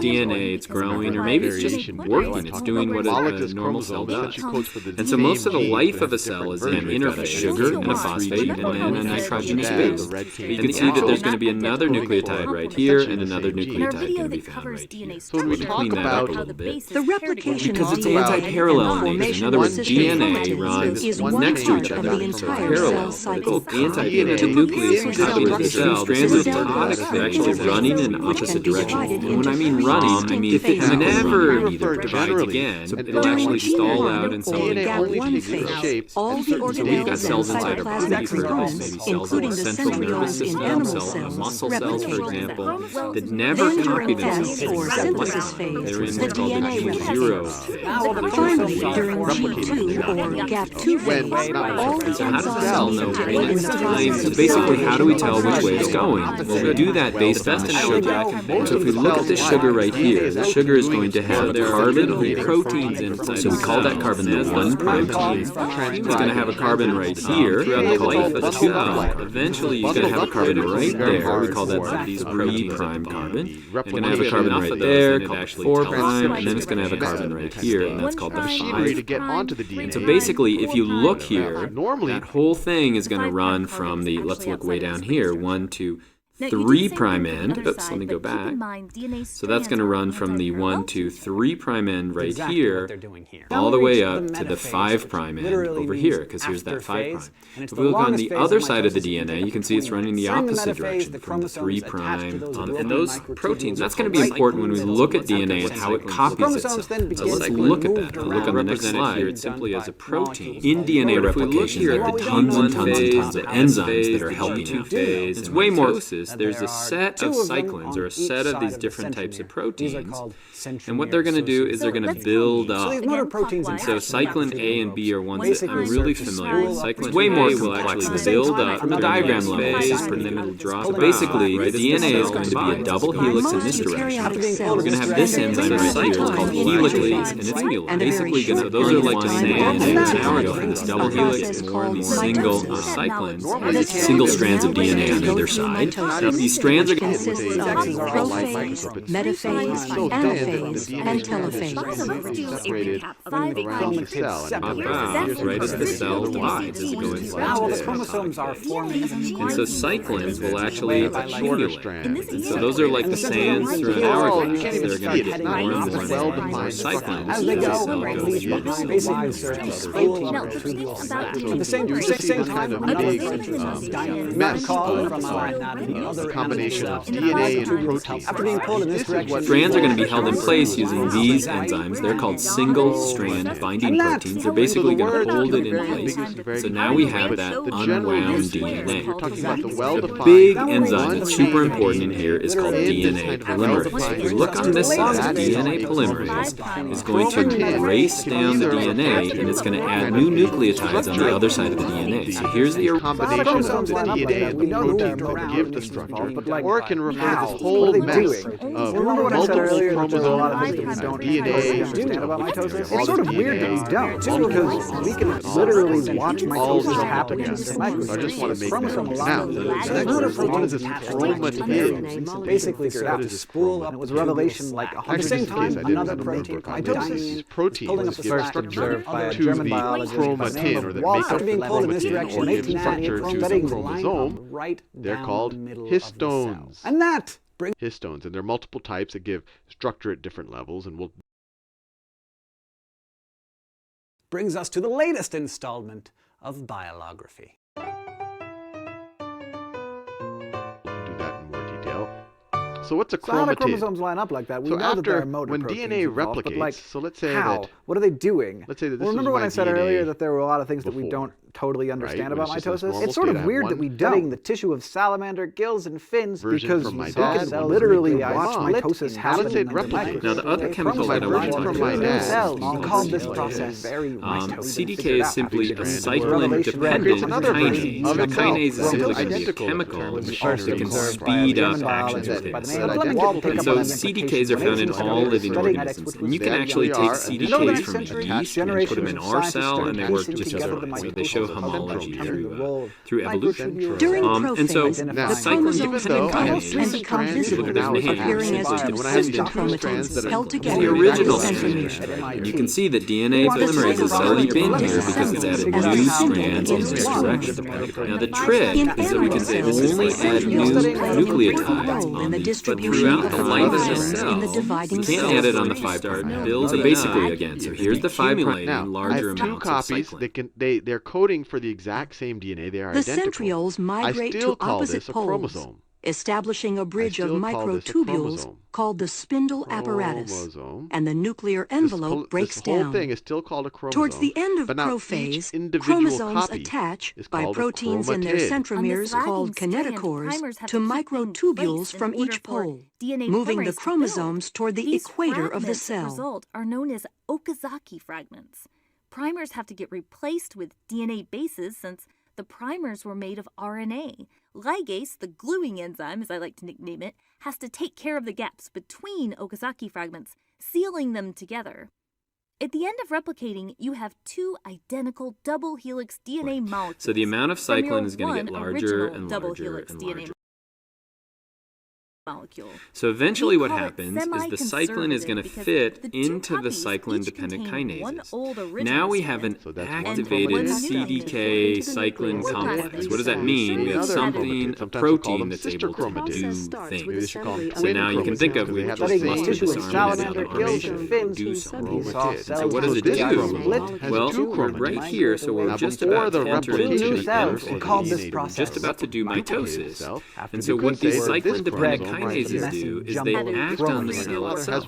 DNA, it's growing, or maybe it's just working, it's doing what a Homologous normal cell chromosomes does. essentially codes for the And so same most of the gene, life but of a has cell is different in versions. a sugar and a phosphate and then a nitrogenous base. You can see that there's going to be another nucleotide right here and another nucleotide going to be found right here. So when we talk Clean that up about a little bit. The replication Because of it's DNA anti-parallel and the in nature. In formation other of words, sister DNA chromatids runs is next to one each part other. of the So entire parallel, cell but cycle. it's anti-parallel. The nucleus is copy with the cell. The strands of mitotic are actually running in opposite directions. And when I mean running, I mean it never divides again. So it'll actually stall out in some of the DNA shape. All the So we've got organelles cells and inside our body, cytoplasmic for components, maybe cells of including the the central nervous centrioles in system, animal muscle cells, cells, for replicate. example, that never Then copy during phase themselves. or synthesis phase, They're in the what's called the DNA G0 replicates. phase. Finally, during G2 or gap2 phase, all the So how does the cell know enzymes when it's time? So basically, how do we tell which way it's going? Well, we do that based on the sugar. So if we look at this sugar right here, the sugar is going to have carbon and proteins inside. So we call that carbon the 1' protein. It's going to have a carbon right here throughout the life of the cell. Eventually, you're going to have a carbon right there. We call that the 3' carbon. It's going to have a carbon right there called 4', and then it's going to have a carbon right here, and that's called the 5'. To get onto the DNA. And so basically, if you look here, that whole thing is going to run from the, let's look way down here, 1 to 3' end. Oops, let me go back. So that's going to run from the 1 to 3' end right here, all the way up to the 5' end over here, because here's that 5'. If we look on the other side of the DNA, you can see it's running the opposite direction, from the 3' on. And those proteins, that's going to be important when we look at DNA and how it copies itself. So let's look at that. I'll look on the next slide. It's simply as a protein. In DNA replication, there are tons and tons and tons of enzymes that are helping out. It's way more. There's a set of cyclins, or a set of these different types of proteins, and what they're going to do is they're going to build up. And so cyclin A and B are ones that I'm really familiar with. Cyclin way more complex will build up from a diagram level, and then it'll drop. So basically, the DNA is going to be a double helix in this direction. We're going to have this enzyme right here. It's called helicase, and it's basically going to. Those are like just saying an hour ago, this double helix or these single cyclins, single strands of DNA on either side. Now, these strands are consists of prophase, metaphase, anaphase, and telophase. Separated around the cell. about right as the cell divides, as it goes Now, the like chromosomes are forming. and so cyclins will actually shorter accumulate. strand. And so those are like the sands through an hourglass. They're going to get more and more and more well-defined cyclins As as they the go, cell goes these through. lives are exposed to the same time, mess another of a combination of DNA and protein. After being pulled in this direction, Strands are going to be held in place using these enzymes. They're called single-strand binding proteins. They're basically going to hold it in place. So now we have that unwound DNA. The big enzyme that's super important in here is called DNA polymerase. If you look on this side, DNA polymerase is going to race down the DNA, and it's going to add new nucleotides on the other side of the DNA. So here's the Combination of the DNA and the protein that give the structure, or it can refer to this whole mess of multiple chromosomes, DNA, understand about mitosis? It's sort of weird that we don't, because we can literally watch mitosis happen in the microscope. I just want to make that now. What is this chromatin? Basically figured out to spool up. It was a revelation like At the same time, another protein, mitosis proteins give structure by a to German the biologist chromatin, or that make up the chromatin, or give structure to the chromosome. Right They're called histones. And that histones, and there are multiple types that give structure at different levels, and we'll brings us to the latest installment of biography. do that in more detail. So what's a chromatin? So how do chromosomes line up like that? We So know that there after, are motor when proteins DNA involved, but, replicates, like, so let's say how? that, What are they doing? let's say that this Well, remember was when my I said DNA earlier that there were a lot of things that we before, don't totally understand when about it's just this mitosis? normal It's sort state, of I have weird one that we studying the tissue of salamander, gills, and fins version because from my we dad, can one literally from my watch mom. mitosis Now happen let's say it in the replicates. microscope. Now, the other chemical that I want to talk from my about dad. cells is call this CDK. process very CDK is simply a cyclin-dependent Creates another kinase. version of A itself. kinase is Well, simply it's going to be a identical chemical term, that which can is speed up German actions biologist within by the the name of cell. Let me And so CDKs are found in all living organisms. And you can actually take CDKs from yeast and put them in our cell, and they work just as fine. So they show homology through evolution. During And so prophase, Now, the chromosomes even though I have engulf and two become strands visible, now with appearing as behavior, two when I have these sister two chromatins strands that are held the together original by strand. centromeres. And you can see that DNA polymerase has already been here because it's added new strands in this direction. Now the trick In is that we can animal cells, only add new role nucleotides in on the these, but distribution throughout of the life of the chromosomes cell, in the we dividing can't cells. add it on the 5' build. So basically, again, so here's the accumulating now, I larger have two amounts of copies. cyclin. They're coding for the exact same DNA. They are The identical. centrioles migrate I still to call opposite this a poles, chromosome. establishing a bridge of still call this a microtubules chromosome. called the spindle apparatus, Chromosome. and the nuclear envelope breaks this whole down. thing is still called a chromosome. Towards the end of but now prophase, each individual chromosomes copy attach is by called a proteins in their chromatid. centromeres On this called lagging strand, kinetochores primers have to to keep being microtubules placed in from order each for pole, DNA moving the polymerase to chromosomes build. toward the These equator of the fragments that cell. result are known as Okazaki fragments. Primers have to get replaced with DNA bases since the primers were made of RNA. Ligase, the gluing enzyme, as I like to nickname it, has to take care of the gaps between Okazaki fragments, sealing them together. At the end of replicating, you have two identical double helix DNA molecules. So the amount of from your cyclin is going to get one larger original and double larger helix and DNA larger. molecule. So eventually We what call it happens is the cyclin is going to semi-conservative fit because the two into the copies cyclin-dependent each contain one kinases. old original Now we have an strand So that's one activated one CDK cyclin complex. What does that mean? We have something, a protein that's able to do things. So now you can think of, we just mustered this army of information to do something. So what does it do? Well, we're right here, so we're just about to enter into the end phase. We're just about to do mitosis. And so what these cyclin-dependent kinases do is they act on the cell itself.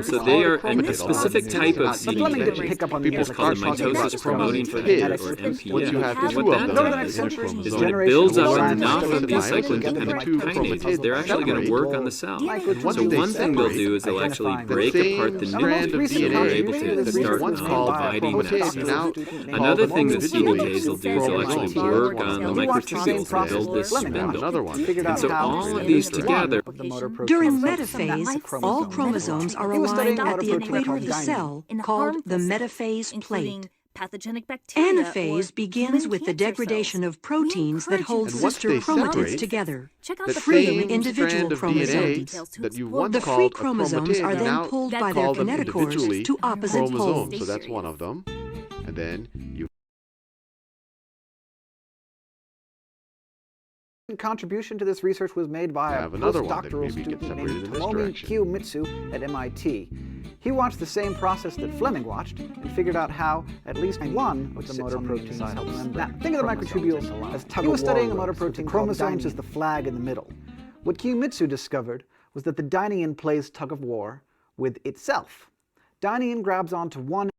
So they are a specific type of CDK. People call them mitosis promoting factor, or MPF. And what that does is when it builds up enough of these cyclin-dependent kinases, they're actually going to work on the cell. So one thing they'll do is they'll actually break apart the nucleus, so they're able to start dividing that cell. Another thing that CDKs will do is they'll actually work on the microtubules to build this spindle. And so all of these together. During metaphase, all chromosomes are aligned at the equator of the cell, called the metaphase plate. Pathogenic bacteria. Anaphase begins with the degradation of proteins that hold And once sister they chromatids separate, together, Check out the the freeing same individual strand of chromosomes. DNA that you once The free called a chromosomes chromatid are then now pulled by their call them kinetochores individually to opposite chromosomes. poles. So that's one of them. And then you contribution to this research was made by a postdoctoral student named Tomomi Kiyomitsu at MIT. He watched the same process that Fleming watched and figured out how at least one of the motor proteins help membrane. Now, think of the microtubules as tug-of-war. He was studying a motor protein chromosomes as the flag in the middle. What Kiyomitsu discovered was that the dynein plays tug-of-war with itself. Dynein grabs onto one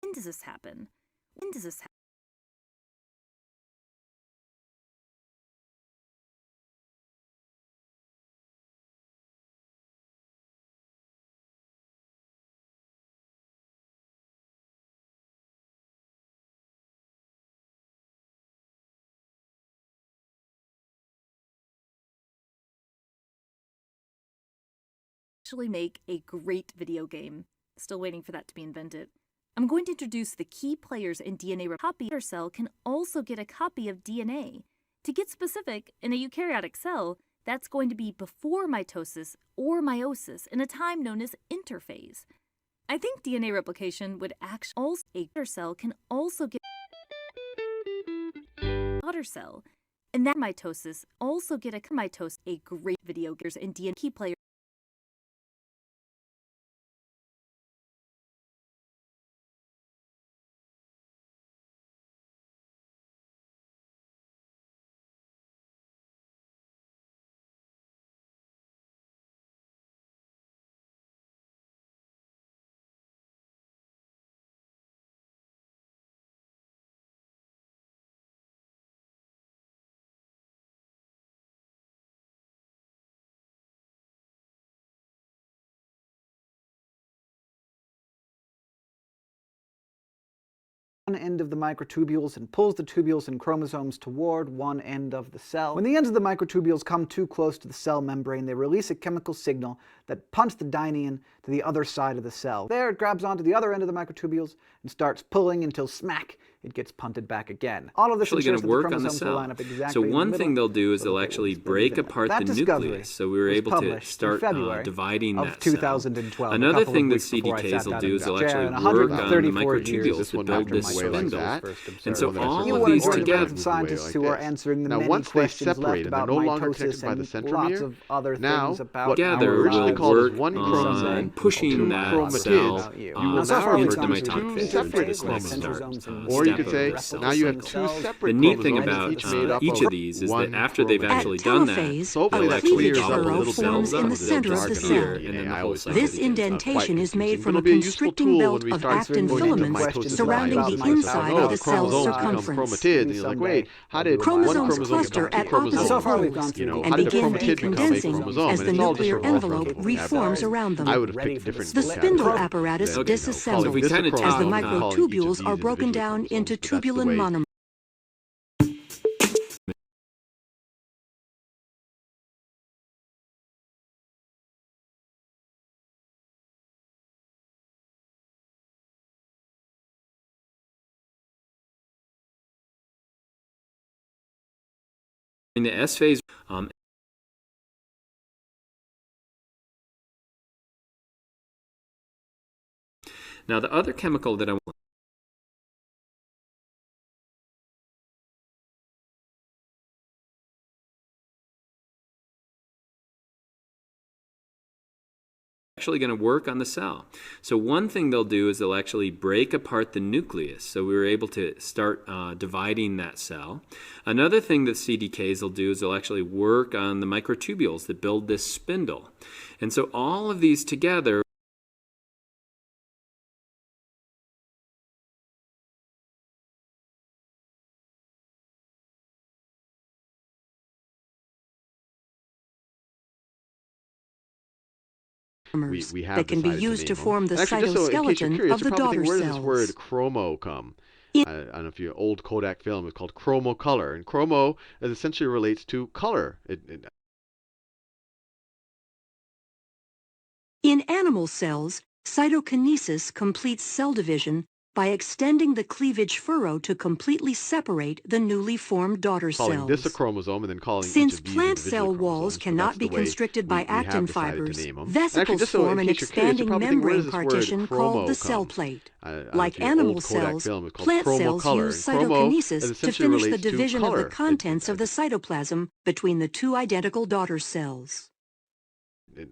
When does this happen? When does this happen? Actually make a great video game. Still waiting for that to be invented. I'm going to introduce the key players in DNA. Copy cell can also get a copy of DNA. To get specific, in a eukaryotic cell, that's going to be before mitosis or meiosis in a time known as interphase. I think DNA replication would actually also a cell can also get daughter cell, and that mitosis also get a mitosis. A great video games in DNA key players. one end of the microtubules and pulls the tubules and chromosomes toward one end of the cell. When the ends of the microtubules come too close to the cell membrane, they release a chemical signal that punts the dynein to the other side of the cell. There, it grabs onto the other end of the microtubules and starts pulling until smack, it gets punted back again. All of this actually going to work on the cell. cell. So one thing they'll do is they'll actually break apart the nucleus. So we were able to start dividing that cell. Another thing that CDKs will do is they'll actually work on the microtubules to build this spindle. And so all of these together. Scientists who are answering the now, many once they questions separate left and they're about no longer mitosis connected by the and lots centromere, of other now things about what together originally will called as work one on chromosome pushing that cell you will now into refer the to mitotic two phase. separated chromosomes. Or you could say, now you have two separate the neat thing chromosomes, about each of these is that after they've actually At done that, telophase, they'll a actually cleavage double furrow little forms cells in up, the center of the cell. and then the whole cell This begins. indentation is made from It'll a be a useful constricting tool belt when we of start actin going into filaments mitosis surrounding biology. the So, inside oh, of the cell's chromosomes become circumference. chromatids, and you're like, wait, how did one Chromosomes chromosome cluster become at two chromosomes? So far we've opposite gone through You know, the how and did a begin chromatid become a decondensing chromosome? as And the it's all just nuclear revolved envelope around reforms vocabulary. around them. I would have picked a different The spindle vocabulary. apparatus Okay, disassembles calling this a as the chromosome, calling microtubules each are of these broken individual down chromosomes, into but that's the tubulin way monomers. In the S phase, now the other chemical that I want actually going to work on the cell. So one thing they'll do is they'll actually break apart the nucleus. So we were able to start dividing that cell. Another thing that CDKs will do is they'll actually work on the microtubules that build this spindle. And so all of these together we have that can be decided used to name them. form the And actually, just so, in case you're cytoskeleton curious, of the you're probably daughter thinking, where does cells. this word chromo come? I don't know if you're old Kodak film, it's called chromocolor. And chromo essentially relates to color. In In animal cells, cytokinesis completes cell division by extending the cleavage furrow to completely separate the newly formed daughter calling cells. this a chromosome and then calling Since each of these plant individual cell chromosomes, walls so cannot that's be the way constricted by we have actin decided to fibers, name 'em. vesicles Actually, just so form in an case you're curious, you're expanding probably thinking, where membrane does this word partition called chromo the cell come? plate. I don't know Like if you're animal old Kodak cells, film, it's called plant cells chromocolor. use And chromo cytokinesis to essentially finish the relates to division of the color. contents of the cytoplasm between the two identical daughter cells.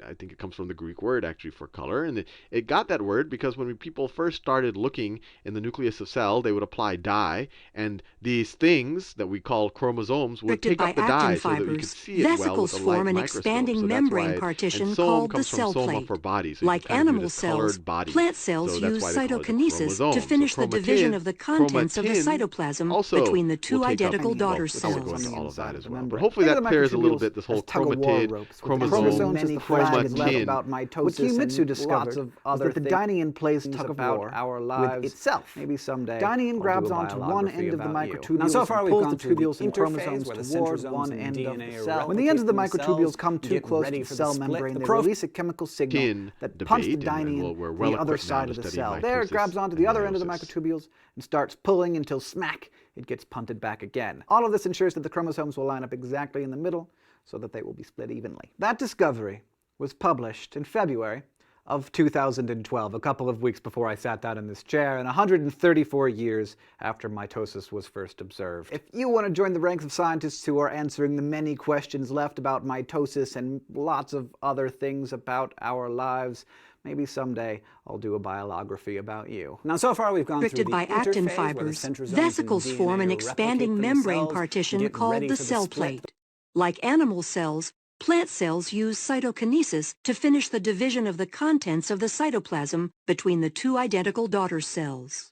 I think it comes from the Greek word actually for color, and it got that word because when people first started looking in the nucleus of cell, they would apply dye, and these things that we call chromosomes would take up the dye so that we could see it well with a light Vesicles form an microscope. expanding So that's membrane why partition and some called the comes from cell soma plate. for body, so you Like can kind of view animal this cells, colored body. plant cells So that's use why they call it a cytokinesis chromosome. to finish the division of the contents of the chromatin cytoplasm also between the two will take up, identical daughter well, we'll go cells. into all of that as well. But membrane. hopefully Think that of the clears a little microtubules bit this whole as tug-of-war chromatid, ropes, with chromosome, chromosomes is the flag left chromatin. about mitosis. What Q Mitsu and discovered lots of was other that the things Dynein plays tug of about war our lives with itself. Maybe someday. Dynein I'll grabs do a onto one biography end of the about you. microtubules Now, so far and we've pulls gone the through the tubules and interphase chromosomes where the toward centrosomes one and end of DNA the cell. When the ends of the microtubules come to too get close ready to the for the cell split, membrane, the they pro- release a chemical signal in that debate, punts the and dynein we're to well the other equipped now side to of the study cell. There, it mitosis grabs onto and the other end of the meiosis. microtubules and starts pulling until smack, it gets punted back again. All of this ensures that the chromosomes will line up exactly in the middle so that they will be split evenly. That discovery was published in February of 2012, a couple of weeks before I sat down in this chair, and 134 years after mitosis was first observed. If you want to join the ranks of scientists who are answering the many questions left about mitosis and lots of other things about our lives, maybe someday I'll do a biography about you. Now, so far we've gone through Restricted the by actin interphase, where the fibers, centrosomes and vesicles DNA form an replicate expanding membrane themselves and partition get called ready the for cell split. plate. Like animal cells, plant cells use cytokinesis to finish the division of the contents of the cytoplasm between the two identical daughter cells.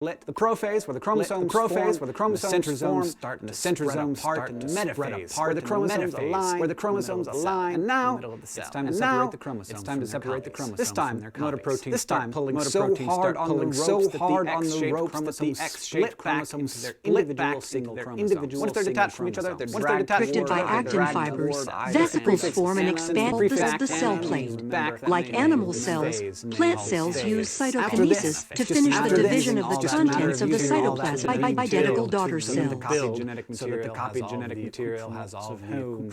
The prophase, where the chromosomes form, the centrosomes start and the centrosomes start in the metaphase, where the chromosomes align, and now it's time to separate the chromosomes. It's time to separate the chromosomes. This time, motor proteins start pulling so hard on the ropes that the X-shaped chromosomes split back into their individual. Once they're detached from each other, they're dragged Restricted by actin fibers, vesicles form an expanding the cell plate. Like animal cells, plant cells use cytokinesis to finish the division of the contents of the cytoplasm by identical daughter cells. So that the copied genetic material has all of whom.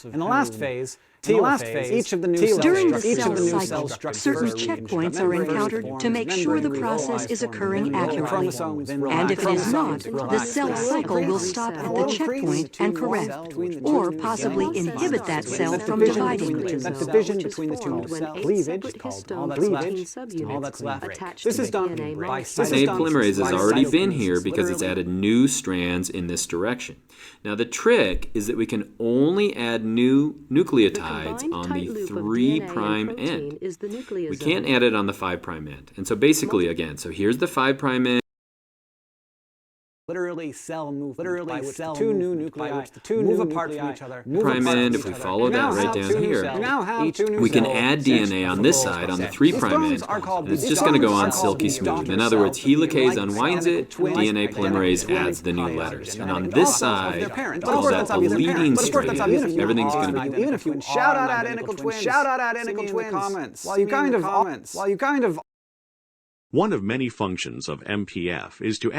In the last phase, each of the new cells During the cell cycle, certain checkpoints are encountered to make sure the process is occurring accurately. And if it is not, the cell cycle will stop at the checkpoint and correct, or possibly inhibit that cell from dividing. That division between the two cells, cleavage, is called all that's left. This is done by DNA polymerase has already been here because it's added new strands in this direction. Now the trick is that we can only add new nucleotides on the 3' end. We can't add it on the 5' end. And so basically, again, so here's the 5' end. Literally cell movement, literally cell two new nuclei move apart from each other. Prime end, if we follow that right down here, we can add DNA on this side, on the 3' end, and it's just going to go on silky smooth. In other words, helicase unwinds it, DNA polymerase adds the new letters. And on this side, called out the leading strand, everything's going to be... Even if you shout out identical twins, shout out identical twins, while you kind of... One of many functions of MPF is to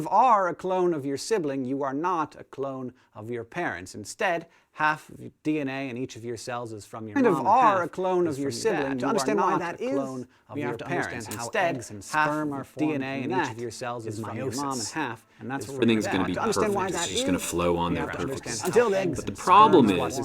are a clone of your sibling, you are not a clone of your parents. Instead, half of your DNA in each of your cells is from your mom, are a clone of your sibling. To understand why that is, you have to understand how eggs and sperm are formed. DNA in each of your cells is from your mom, and half, and that's where everything's going to be perfect. It's just going to flow on there perfectly. But the the problem is,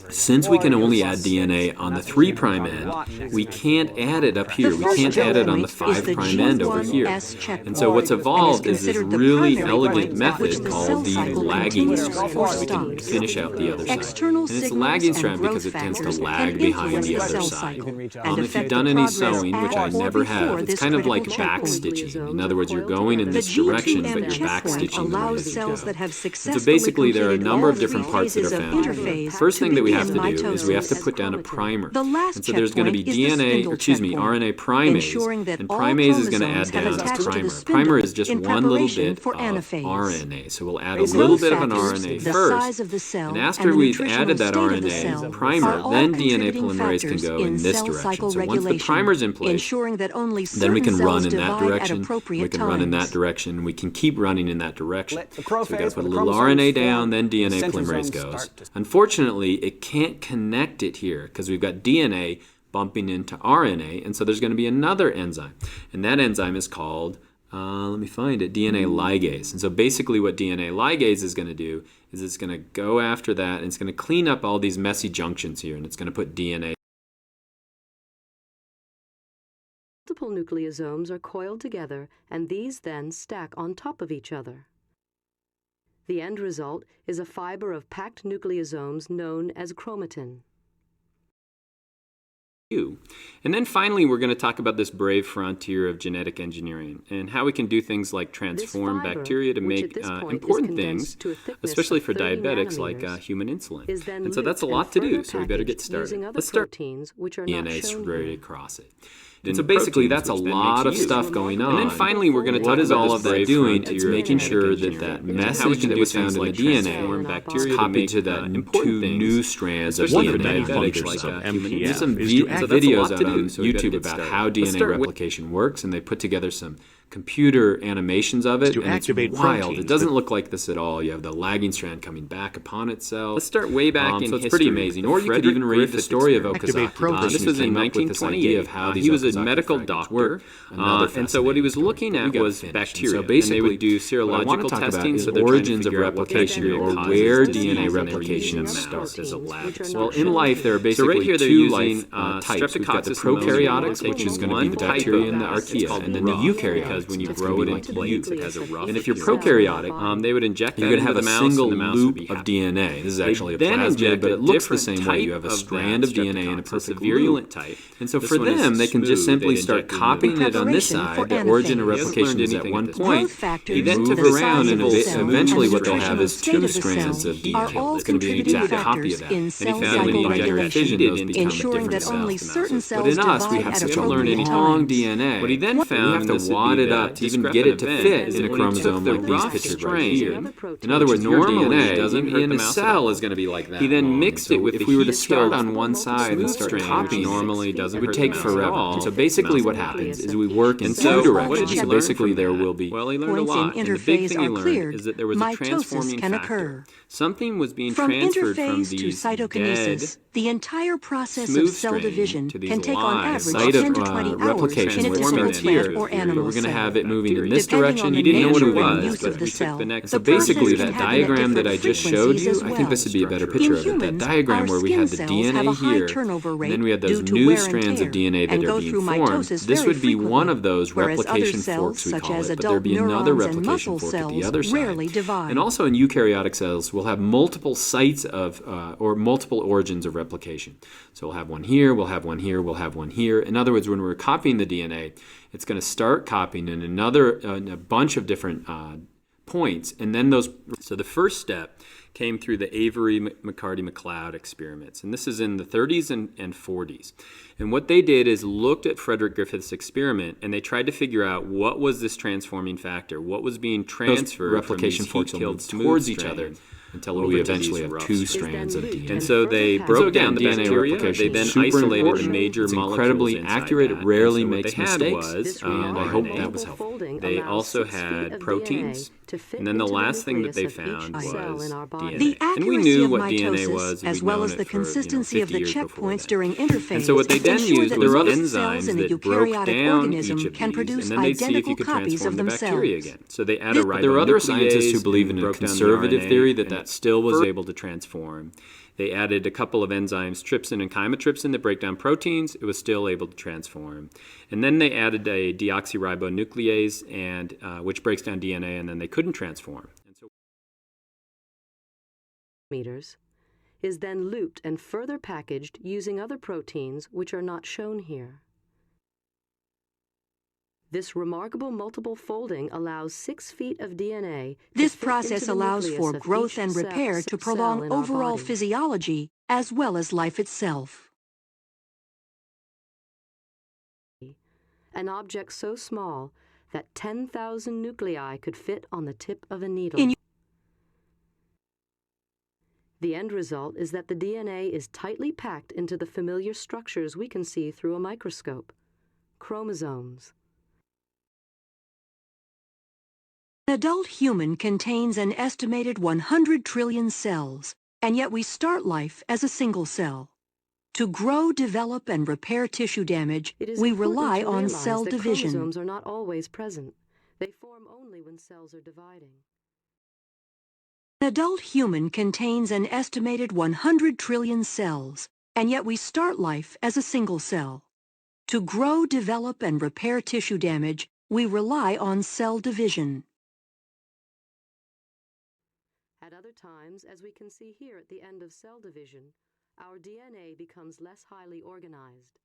since we can only add DNA on the 3' end, we can't add it up here. We can't add it on the 5' end over here. And so what's evolved is this really elegant method called the lagging strand, so we can finish out the other side. And it's lagging strand because it tends to lag behind the other side. If you've done any sewing, which I never have, it's kind of like back stitching. In other words, you're going in this direction, but you're back stitching the way that you go. So basically, there are a number of different parts that are found. The first thing that we have to do is we have to put down a primer. And so there's going to be RNA primase, and primase is going to add down a primer. Primer is just one little bit of RNA. So we'll add a little bit of an RNA first and ask after the we've nutritional added that state of the RNA cell primer, are all then DNA contributing polymerase can factors go in in this cell direction. cycle So once the regulation, primer's in place, ensuring that only then we certain can run cells in that divide at direction. appropriate We can run in that times. direction. We can keep running in that direction. Let the So we got to prophase put a with the little chromosomes RNA down, form, then and DNA centrosomes polymerase goes. start to- Unfortunately, it can't connect it here because we've got DNA bumping into RNA, and so there's going to be another enzyme, and that enzyme is called let me find it, DNA ligase. And so basically what DNA ligase is going to do is it's going to go after that, and it's going to clean up all these messy junctions here, and it's going to put DNA. Multiple nucleosomes are coiled together, and these then stack on top of each other. The end result is a fiber of packed nucleosomes known as chromatin. And then finally, we're going to talk about this brave frontier of genetic engineering and how we can do things like transform bacteria to make important things, especially for diabetics like human insulin. And so that's a lot to do, so we better get started. Let's start DNA spread across it. And so basically, that's a lot of stuff going on. And then finally, we're going to talk about all of that doing. It's making sure that that message that was found in the DNA is copied to the two new strands of DNA. There's some videos out on YouTube about how DNA replication works, and they put together some computer animations of it, To and it's activate wild. proteins It doesn't look like this at all. You have the lagging strand coming back upon itself. Let's start way back in so history. It's pretty amazing. Or you could even read the story of Activate Okazaki. proteins. This was in 1928. He was a medical doctor, and so what he was looking at was bacteria. So basically, they would do serological testing, so the origins of replication, or where DNA replication starts as a lab. Well, in life, there are basically two life types. We've got the prokaryotics, which is going to be the bacteria in the archaea, and then the eukaryotic, because when you grow it into plates, it has a rough. And if you're prokaryotic, they would inject that. You're going to have a single loop of DNA. This is actually a plasmid, but it looks the same way. You have a strand of DNA in a perfect virulent type. And so for them, they can just simply start copying it on this side. The origin of replication is at one point. They then move around, and eventually what they'll have is two strands of DNA. It's going to be an exact copy of that. And he found when he injected fission, those become a different cell. But in us, we have such a long DNA. What he then found, we have to wad it up to even get it to fit in a chromosome like these pictures right here. In other words, your DNA in a cell is going to be like that. He then mixed it with, if we were to start on one side and start copying, normally it would take forever. So basically what happens is we work in two directions. So basically there will be, well, he learned a lot. And the big thing he learned is that there was a transforming factor. Something was being transferred from interphase to these cytokinesis, dead the entire process of smooth cell strain division to these can take on live average site of 10 to 20 hours replication in a forming typical it here, plant or but animal we're going to cell. have it moving in this Depending direction. on He the didn't know what it nature and was, use but of the we took cell, the next. the So basically, process that can happen at diagram that I different just showed frequencies you, as I think well. this would be a better In picture of it. That humans, diagram our where we skin had the cells have a DNA high here, turnover and rate then we had due those to new wear and strands of tear, DNA that and are go being through formed. mitosis This very would be one frequently, of those whereas other replication cells, forks, we such call as it, but there'd adult be another neurons and replication muscle fork at the cells, other side. rarely divide. And also in eukaryotic cells, we'll have multiple sites of, or multiple origins of replication. So we'll have one here, we'll have one here, we'll have one here. In other words, when we're copying the DNA, it's going to start copying in a bunch of different points, and then those. So the first step came through the Avery McCarty-McLeod experiments, and this is in the 30s and 40s. And what they did is looked at Frederick Griffith's experiment, and they tried to figure out what was this transforming factor, what was being transferred replication from these heat-killed towards each other, until we eventually have two strands of DNA. And so they broke down the bacteria. They then isolated the major molecules. It's incredibly accurate. It rarely makes mistakes. And I hope that was helpful. They also had proteins. And then the last thing that they found was DNA. The And we accuracy knew of what DNA mitosis, was, as well as the consistency of the checkpoints during interphase, and so what they then ensure used that was most enzymes cells in a that broke eukaryotic down organism each of can these, produce and then they'd see if identical you could copies transform of the bacteria themselves. again. So they added This- there are other scientists who believe in a conservative theory that still was able to transform. They added a couple of enzymes, trypsin and chymotrypsin, that break down proteins. It was still able to transform. And then they added a deoxyribonuclease, and which breaks down DNA, and then they couldn't transform. And so meters, is then looped and further packaged using other proteins which are not shown here. This remarkable multiple folding allows 6 feet of DNA. This process allows for growth and repair to prolong overall physiology as well as life itself. An object so small that 10,000 nuclei could fit on the tip of a needle. The end result is that the DNA is tightly packed into the familiar structures we can see through a microscope. Chromosomes. An adult human contains an estimated 100 trillion cells, and yet we start life as a single cell. To grow, develop, and repair tissue damage, we rely on cell division. Chromosomes are not always present. They form only when cells are dividing. An adult human contains an estimated 100 trillion cells, and yet we start life as a single cell. To grow, develop, and repair tissue damage, we rely on cell division. At other times, as we can see here at the end of cell division, our DNA becomes less highly organized.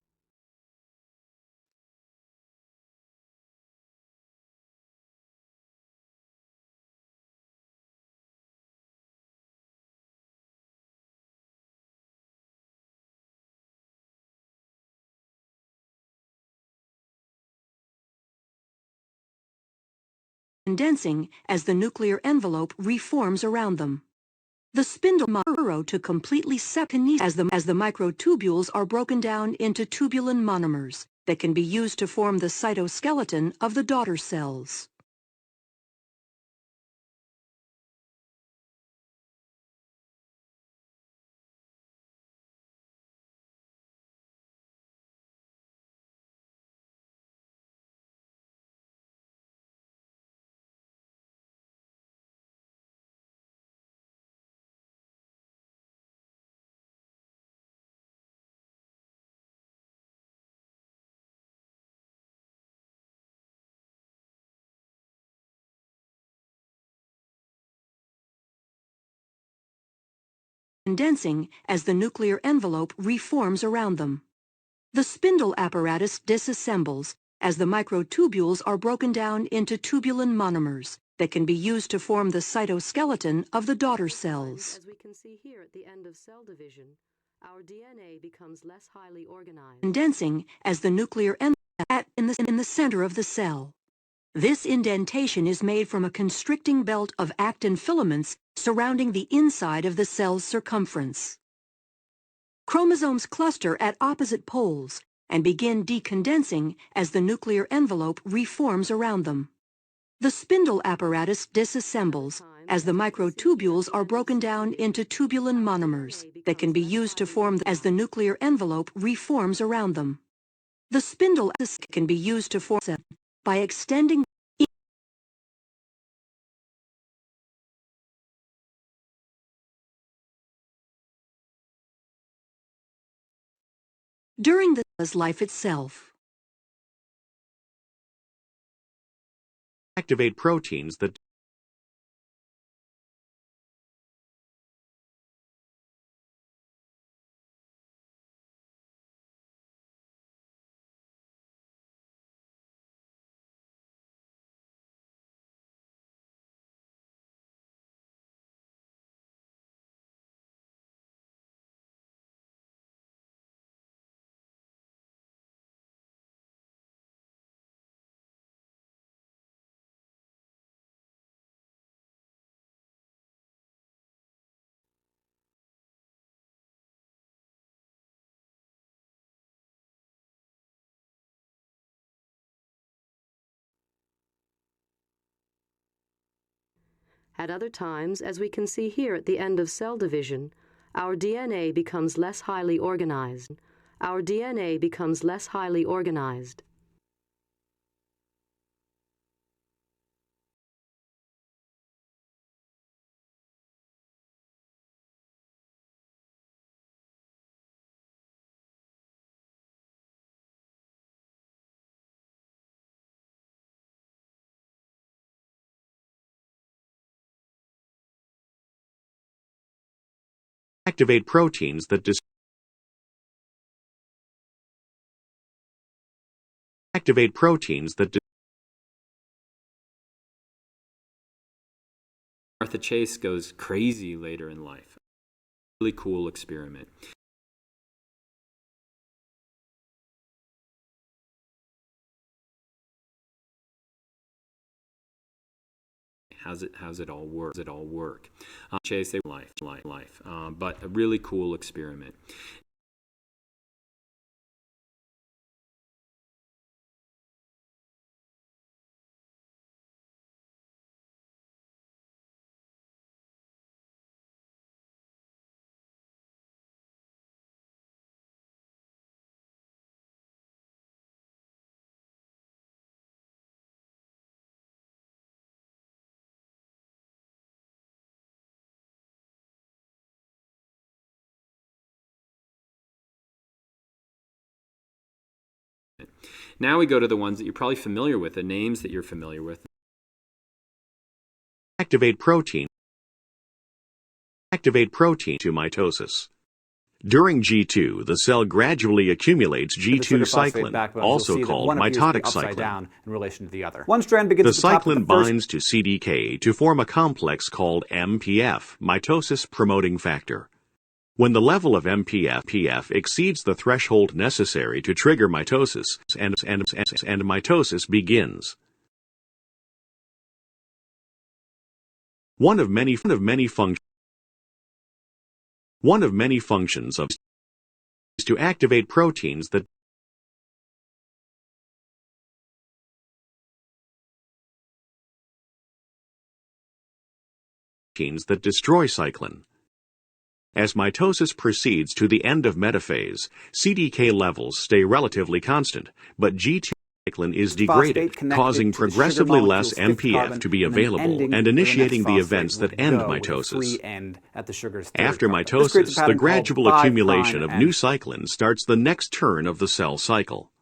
Condensing as the nuclear envelope reforms around them. The spindle burrow to completely separate as the microtubules are broken down into tubulin monomers that can be used to form the cytoskeleton of the daughter cells. Condensing as the nuclear envelope reforms around them. The spindle apparatus disassembles as the microtubules are broken down into tubulin monomers that can be used to form the cytoskeleton of the daughter cells. As we can see here at the end of cell division, our DNA becomes less highly organized. Condensing as the nuclear envelope in the center of the cell. This indentation is made from a constricting belt of actin filaments surrounding the inside of the cell's circumference. Chromosomes cluster at opposite poles and begin decondensing as the nuclear envelope reforms around them. The spindle apparatus disassembles as the microtubules are broken down into tubulin monomers that can be used to form as the nuclear envelope reforms around them. The spindle can be used to form by extending during the life itself. Activate proteins that At other times, as we can see here at the end of cell division, our DNA becomes less highly organized. Our DNA becomes less highly organized. activate proteins that activate proteins that Martha Chase goes crazy later in life. Really cool experiment. How's it all work? Chase they life, but a really cool experiment. Now we go to the ones that you're probably familiar with, the names that you're familiar with. Activate protein to mitosis. During G2, the cell gradually accumulates G2 cyclin, also called mitotic cyclin. In relation to the other. One strand begins the cyclin binds to CDK to form a complex called MPF, mitosis promoting factor. When the level of MPF exceeds the threshold necessary to trigger mitosis, and mitosis begins. One of many functions of is to activate proteins that destroy cyclin. As mitosis proceeds to the end of metaphase, CDK levels stay relatively constant, but G2 cyclin is degraded, causing progressively less MPF to be available and initiating the events that end mitosis. After mitosis, the gradual accumulation of new cyclin starts the next turn of the cell cycle.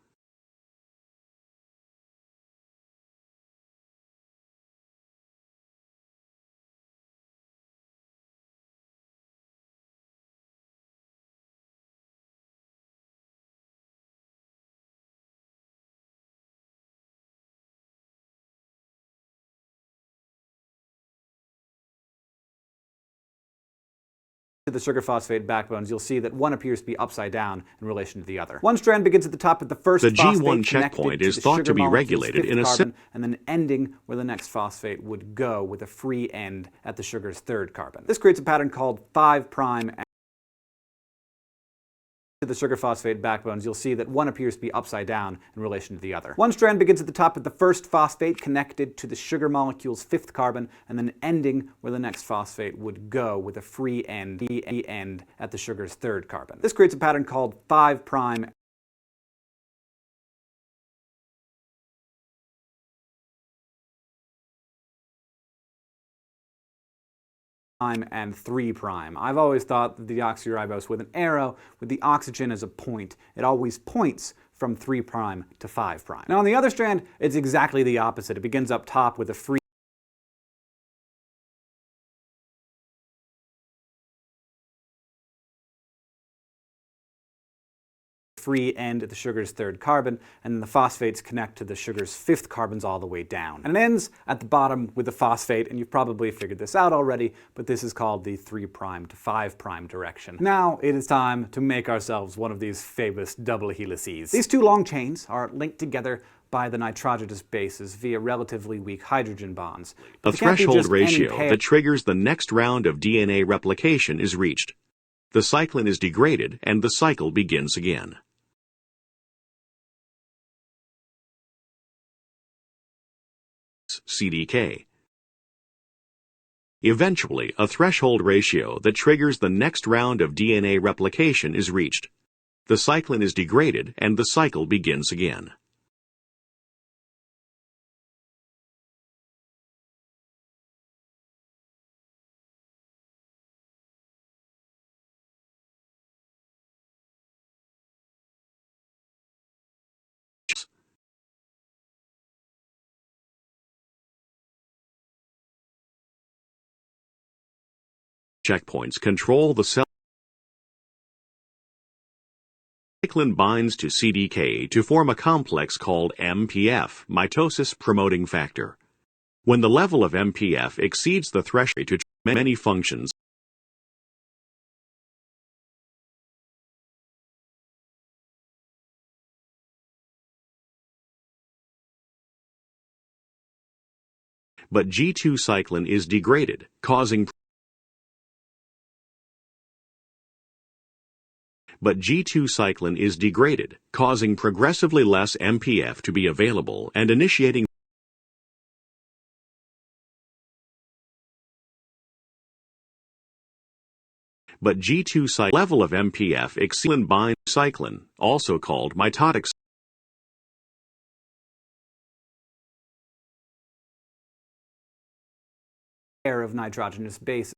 To the sugar phosphate backbones, you'll see that one appears to be upside down in relation to the other. One strand begins at the top of the first phosphate. The G1 checkpoint is thought to be regulated in a carbon, and then ending where the next phosphate would go with a free end at the sugar's third carbon. This creates a pattern called 5' to the sugar phosphate backbones, you'll see that one appears to be upside down in relation to the other. One strand begins at the top of the first phosphate connected to the sugar molecule's fifth carbon, and then ending where the next phosphate would go with a free end at the sugar's third carbon. This creates a pattern called 5' and 3'. I've always thought that the deoxyribose with an arrow, with the oxygen as a point, it always points from 3' to 5'. Now on the other strand, it's exactly the opposite. It begins up top with a free end at the sugar's third carbon, and then the phosphates connect to the sugar's fifth carbons all the way down. And it ends at the bottom with the phosphate, and you've probably figured this out already, but this is called the 3' to 5' direction. Now it is time to make ourselves one of these famous double helices. These two long chains are linked together by the nitrogenous bases via relatively weak hydrogen bonds. A threshold ratio that triggers the next round of DNA replication is reached. The cyclin is degraded, and the cycle begins again. CDK. Eventually, a threshold ratio that triggers the next round of DNA replication is reached. The cyclin is degraded, and the cycle begins again. Checkpoints control the cell. Cyclin binds to CDK to form a complex called MPF, mitosis promoting factor. When the level of MPF exceeds the threshold to many functions, but G2 cyclin is degraded, causing progressively less MPF to be available and initiating level of MPF exceeding bind cyclin, also called mitotic pair of nitrogenous bases.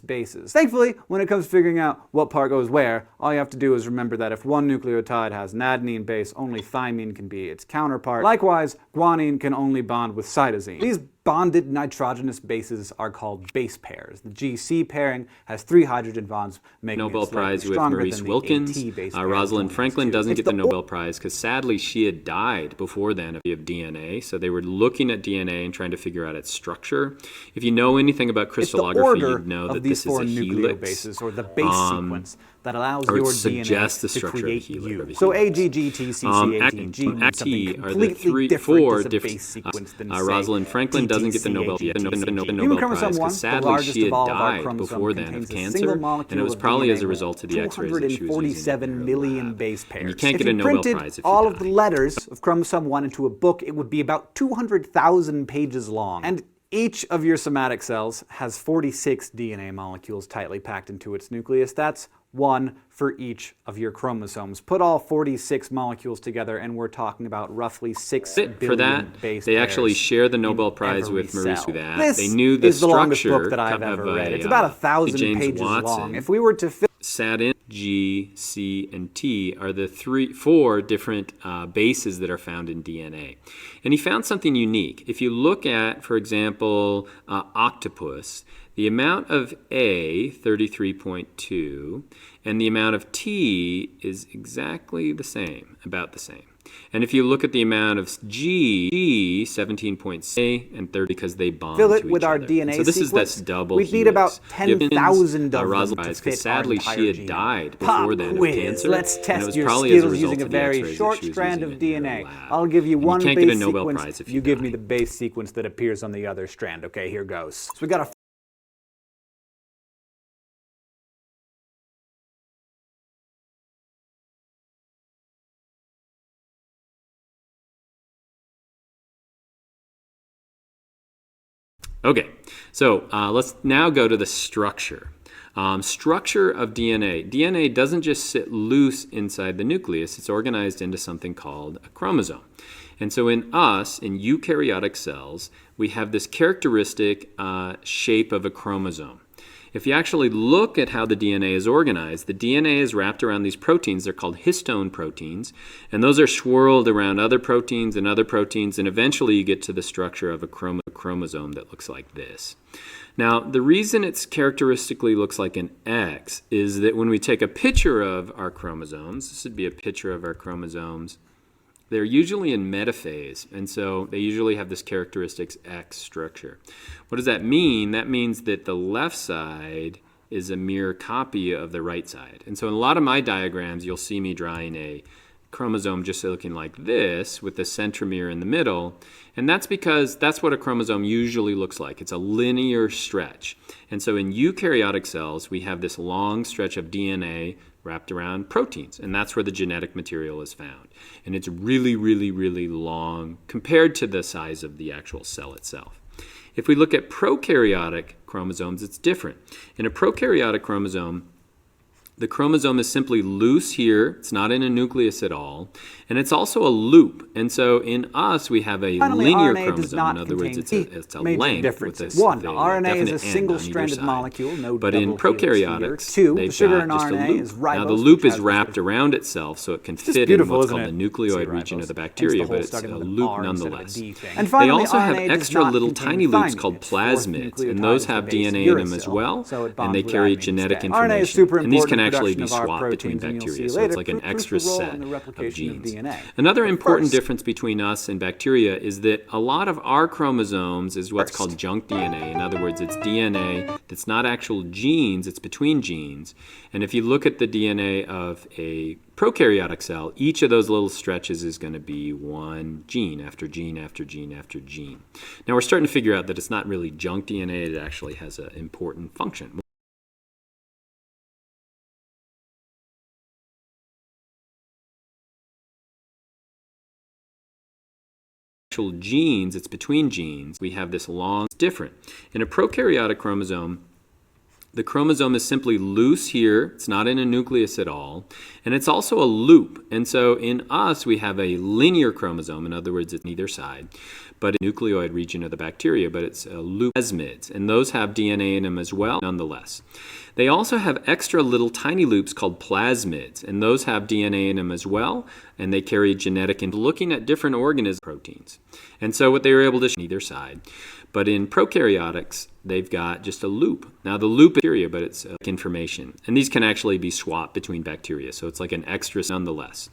Bases. Thankfully, when it comes to figuring out what part goes where, all you have to do is remember that if one nucleotide has an adenine base, only thymine can be its counterpart. Likewise, guanine can only bond with cytosine. These bonded nitrogenous bases are called base pairs. The GC pairing has 3 hydrogen bonds, making Nobel it slightly Prize with stronger Maurice than the Wilkins. AT base pair Rosalind of Franklin 2. doesn't get the the Nobel Prize because sadly she had died before then of DNA. So they were looking at DNA and trying to figure out its structure. If you know anything about crystallography, you'd know that this is a helix. Bases, or the base sequence that allows or your suggests the DNA to structure of a create helix. you. So AGGTCC18G means something completely different as a base sequence than say Rosalind Franklin doesn't get the Nobel Prize because sadly she had died before then of cancer, and it was probably as a result of the X-rays that she was using. 247 million base pairs. And you can't get if a you Nobel printed Prize if you all die. of the letters of chromosome 1 into a book, it would be about 200,000 pages long. And each of your somatic cells has 46 DNA molecules tightly packed into its nucleus. That's 1 for each of your chromosomes. Put all 46 molecules together and we're talking about roughly 6 billion For that, base they pairs actually share the Nobel Prize every with Maurice cell. that. This They knew the is the longest structure book that I've of ever read. a, It's about 1,000 James pages Watson. long. If we were to fill Satin, G, C, and T are the 4 different bases that are found in DNA. And he found something unique. If you look at, for example, octopus, the amount of A, 33.2, and the amount of T is exactly the same, about the same. And if you look at the amount of G, 17.6 and 30 because they bond fill to it each with our other. DNA So this sequence, is that double we'd need about helix. 10,000 of them Rosalind to because fit sadly our entire she had genome. died Pop before then of quiz. cancer. Let's and it test was your probably as a skills result using a of the very X-rays that short she was strand using of in her DNA. lab. I'll give you And one you can't base get a Nobel sequence. Prize if You give die. me the base sequence that appears on the other strand. Okay, here goes. So we got a Okay, so let's now go to the structure. Structure of DNA. DNA doesn't just sit loose inside the nucleus. It's organized into something called a chromosome. And so in us, in eukaryotic cells, we have this characteristic shape of a chromosome. If you actually look at how the DNA is organized, the DNA is wrapped around these proteins. They're called histone proteins, and those are swirled around other proteins, and eventually you get to the structure of a chromosome that looks like this. Now, the reason it characteristically looks like an X is that when we take a picture of our chromosomes, this would be a picture of our chromosomes, they're usually in metaphase, and so they usually have this characteristics X structure. What does that mean? That means that the left side is a mirror copy of the right side. And so in a lot of my diagrams, you'll see me drawing a chromosome just looking like this with the centromere in the middle. And that's because that's what a chromosome usually looks like. It's a linear stretch. And so in eukaryotic cells, we have this long stretch of DNA wrapped around proteins, and that's where the genetic material is found. And it's really, really, really long compared to the size of the actual cell itself. If we look at prokaryotic chromosomes, it's different. In a prokaryotic chromosome, the chromosome is simply loose here. It's not in a nucleus at all. And it's also a loop. And so in us, we have a linear chromosome. In other words, it's a length with this. One, RNA is a single-stranded molecule, no but in double helix here. prokaryotics, Two, they've the sugar in got just a RNA loop. is ribose. Now the loop which is has wrapped around itself, so it can It's just fit in beautiful, what's isn't called it? the nucleoid Say region of the ribose. bacteria, Hence the but whole it's starting a with an loop R instead of a nonetheless. D thing. They And finally, also have RNA does extra not little contain tiny loops thymine. called Its fourth plasmids, nucleotide and those is the have base DNA in them as uracil, well, so it and bonds they with carry adenine genetic instead. RNA is information. super And these can important actually be swapped between bacteria, so it's like an extra set of genes. Another important difference between us and bacteria is that a lot of our chromosomes is what's called junk DNA. In other words, it's DNA that's not actual genes, it's between genes. And if you look at the DNA of a prokaryotic cell, each of those little stretches is going to be one gene after gene after gene after gene. Now we're starting to figure out that it's not really junk DNA, it actually has an important function. Genes, it's between genes. We have this long, it's different. In a prokaryotic chromosome, the chromosome is simply loose here. It's not in a nucleus at all. And it's also a loop. And so in us, we have a linear chromosome. In other words, it's on either side. But a nucleoid region of the bacteria, but it's a loop plasmids. And those have DNA in them as well, nonetheless. They also have extra little tiny loops called plasmids. And those have DNA in them as well. And they carry genetic and looking at different organism proteins. And so what they were able to show on either side. But in prokaryotics, they've got just a loop. Now the loop is bacteria, but it's information. And these can actually be swapped between bacteria, so it's like an extra nonetheless.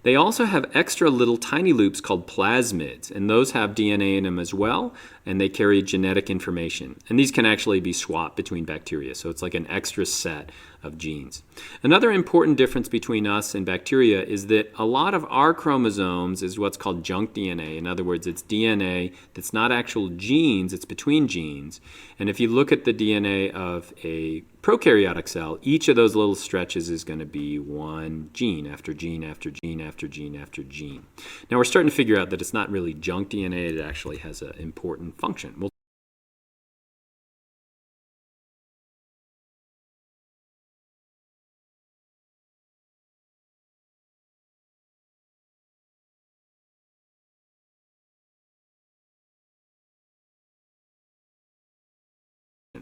They also have extra little tiny loops called plasmids, and those have DNA in them as well, and they carry genetic information. And these can actually be swapped between bacteria, so it's like an extra set of genes. Another important difference between us and bacteria is that a lot of our chromosomes is what's called junk DNA. In other words, it's DNA that's not actual genes, it's between genes. And if you look at the DNA of a prokaryotic cell, each of those little stretches is going to be one gene after gene after gene after gene after gene. Now we're starting to figure out that it's not really junk DNA, it actually has an important function.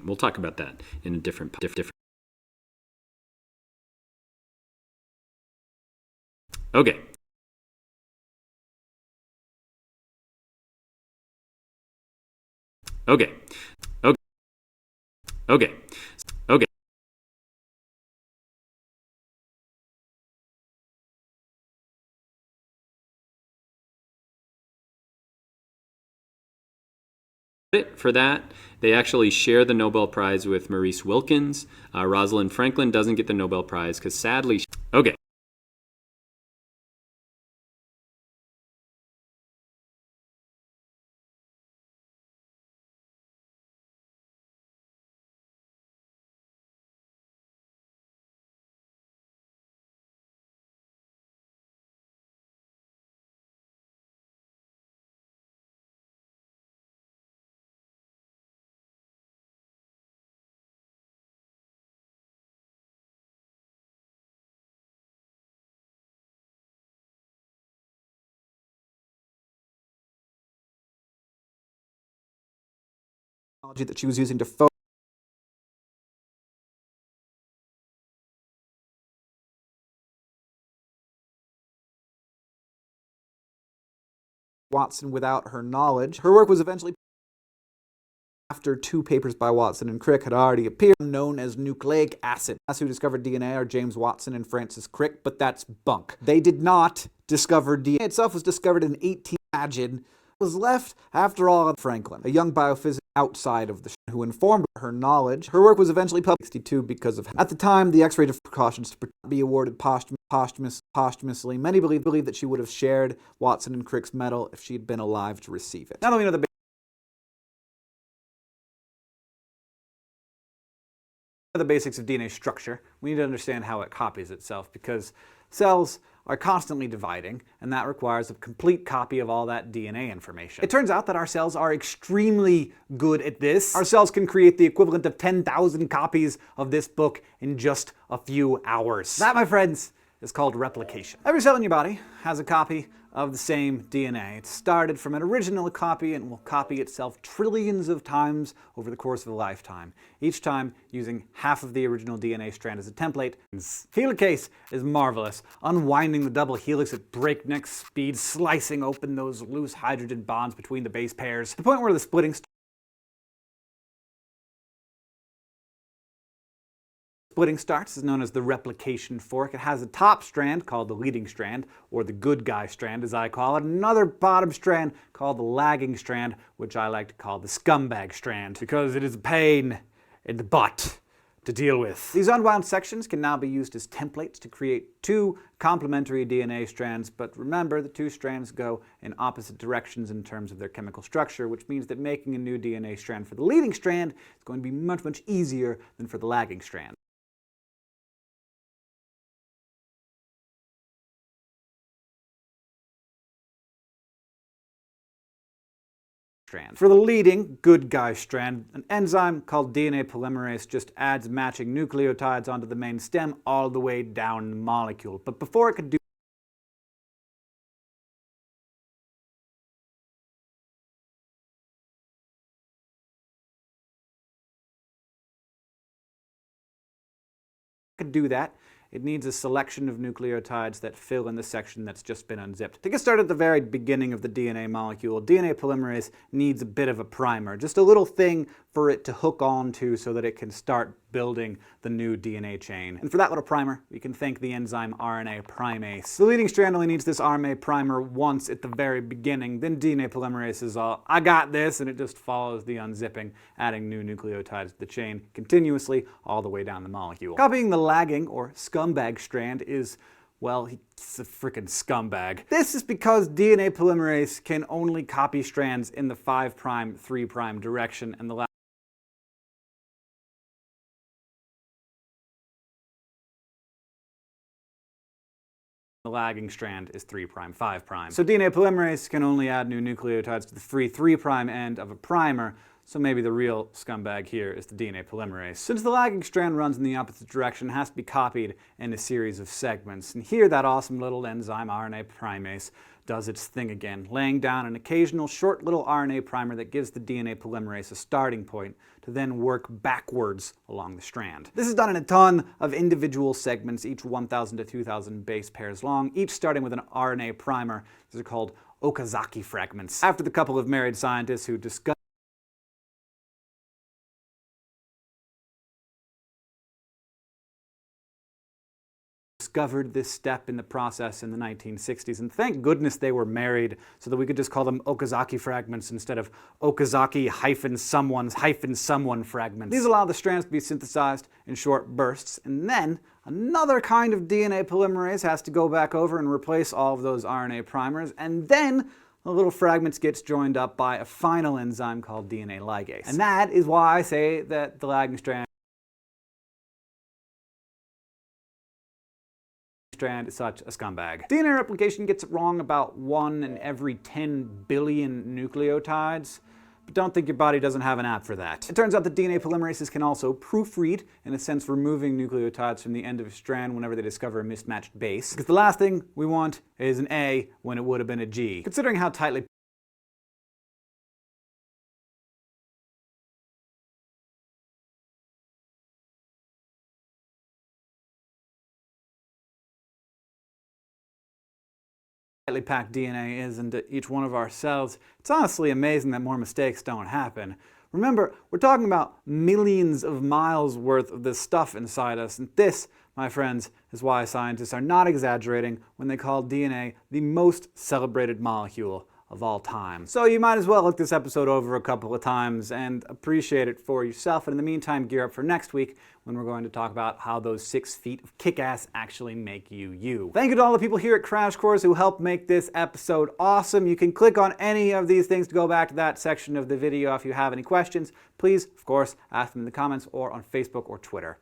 We'll talk about that in a different. Okay. Okay. Okay. Okay. Okay. For that, they actually share the Nobel Prize with Maurice Wilkins. Rosalind Franklin doesn't get the Nobel Prize because sadly, okay. That she was using to focus Watson without her knowledge. Her work was eventually after two papers by Watson and Crick had already appeared, known as nucleic acid. That's who discovered DNA are James Watson and Francis Crick, but that's bunk. They did not discover DNA. Itself was discovered in 18. Imagine was left after all of Franklin, a young biophysicist outside of the who informed her knowledge. Her work was eventually published in 1962 because of at the time the X-ray of precautions to be awarded posthumously. Many believe that she would have shared Watson and Crick's medal if she had been alive to receive it. Now that we know the basics of DNA structure, we need to understand how it copies itself, because cells are constantly dividing, and that requires a complete copy of all that DNA information. It turns out that our cells are extremely good at this. Our cells can create the equivalent of 10,000 copies of this book in just a few hours. That, my friends, is called replication. Every cell in your body has a copy of the same DNA. It started from an original copy and will copy itself trillions of times over the course of a lifetime, each time using half of the original DNA strand as a template. Helicase is marvelous, unwinding the double helix at breakneck speed, slicing open those loose hydrogen bonds between the base pairs, to the point where the splitting Splitting starts is known as the replication fork. It has a top strand called the leading strand, or the good guy strand as I call it, and another bottom strand called the lagging strand, which I like to call the scumbag strand, because it is a pain in the butt to deal with. These unwound sections can now be used as templates to create two complementary DNA strands, but remember, the two strands go in opposite directions in terms of their chemical structure, which means that making a new DNA strand for the leading strand is going to be much, much easier than for the lagging strand. For the leading good guy strand, an enzyme called DNA polymerase just adds matching nucleotides onto the main stem all the way down the molecule. But before it could do that, it needs a selection of nucleotides that fill in the section that's just been unzipped. To get started at the very beginning of the DNA molecule, DNA polymerase needs a bit of a primer, just a little thing for it to hook onto so that it can start building the new DNA chain. And for that little primer, we can thank the enzyme RNA primase. The leading strand only needs this RNA primer once at the very beginning, then DNA polymerase is all, I got this, and it just follows the unzipping, adding new nucleotides to the chain continuously all the way down the molecule. Copying the lagging or scumbag strand is, well, he's a freaking scumbag. This is because DNA polymerase can only copy strands in the 5', 3' direction, and the lagging strand is 3', 5'. So DNA polymerase can only add new nucleotides to the free 3' end of a primer, so maybe the real scumbag here is the DNA polymerase. Since the lagging strand runs in the opposite direction, it has to be copied in a series of segments. And here that awesome little enzyme, RNA primase, does its thing again, laying down an occasional short little RNA primer that gives the DNA polymerase a starting point to then work backwards along the strand. This is done in a ton of individual segments, each 1,000 to 2,000 base pairs long, each starting with an RNA primer. These are called Okazaki fragments, after the couple of married scientists who discussed discovered this step in the process in the 1960s, and thank goodness they were married so that we could just call them Okazaki fragments instead of Okazaki-someone's-someone fragments. These allow the strands to be synthesized in short bursts, and then another kind of DNA polymerase has to go back over and replace all of those RNA primers, and then the little fragments gets joined up by a final enzyme called DNA ligase. And that is why I say that the lagging strand is such a scumbag. DNA replication gets it wrong about 1 in every 10 billion nucleotides, but don't think your body doesn't have an app for that. It turns out that DNA polymerases can also proofread, in a sense removing nucleotides from the end of a strand whenever they discover a mismatched base, because the last thing we want is an A when it would have been a G. Considering how tightly packed DNA is into each one of our cells, it's honestly amazing that more mistakes don't happen. Remember, we're talking about millions of miles worth of this stuff inside us, and this, my friends, is why scientists are not exaggerating when they call DNA the most celebrated molecule of all time. So you might as well look this episode over a couple of times and appreciate it for yourself, and in the meantime gear up for next week when we're going to talk about how those 6 feet of kick-ass actually make you you. Thank you to all the people here at Crash Course who helped make this episode awesome. You can click on any of these things to go back to that section of the video if you have any questions. Please, of course, ask them in the comments or on Facebook or Twitter.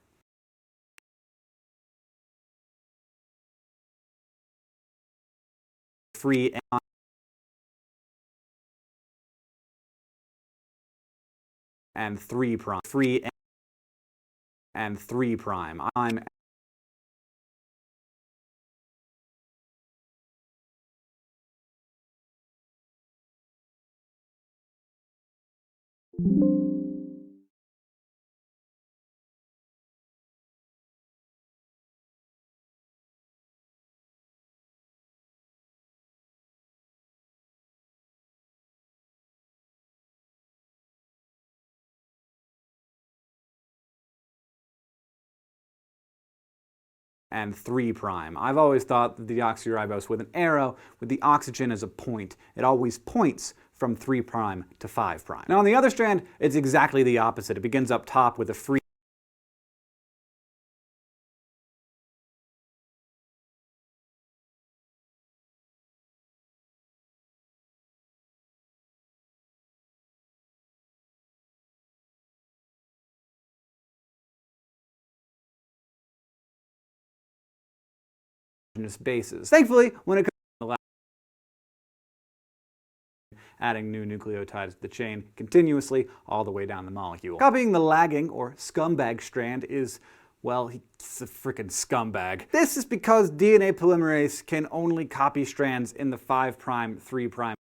Free and 3', 3 and 3'. and 3'. I've always thought that the deoxyribose with an arrow, with the oxygen as a point, it always points from 3' to 5'. Now on the other strand, it's exactly the opposite. It begins up top with a free bases. Thankfully, when it comes to adding new nucleotides to the chain continuously all the way down the molecule. Copying the lagging or scumbag strand is, well, he's a freaking scumbag. This is because DNA polymerase can only copy strands in the 5', 3'.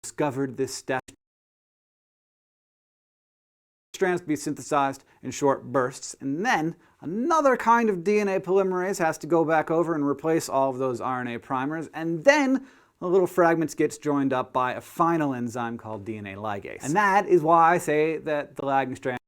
Discovered this step. Strands to be synthesized in short bursts, and then another kind of DNA polymerase has to go back over and replace all of those RNA primers, and then the little fragments gets joined up by a final enzyme called DNA ligase. And that is why I say that the lagging strand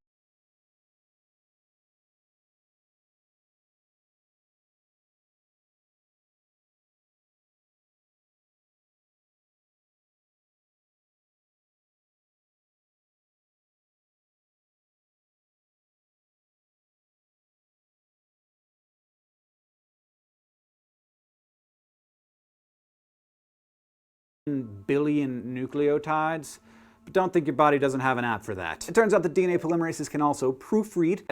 billion nucleotides, but don't think your body doesn't have an app for that. It turns out that DNA polymerases can also proofread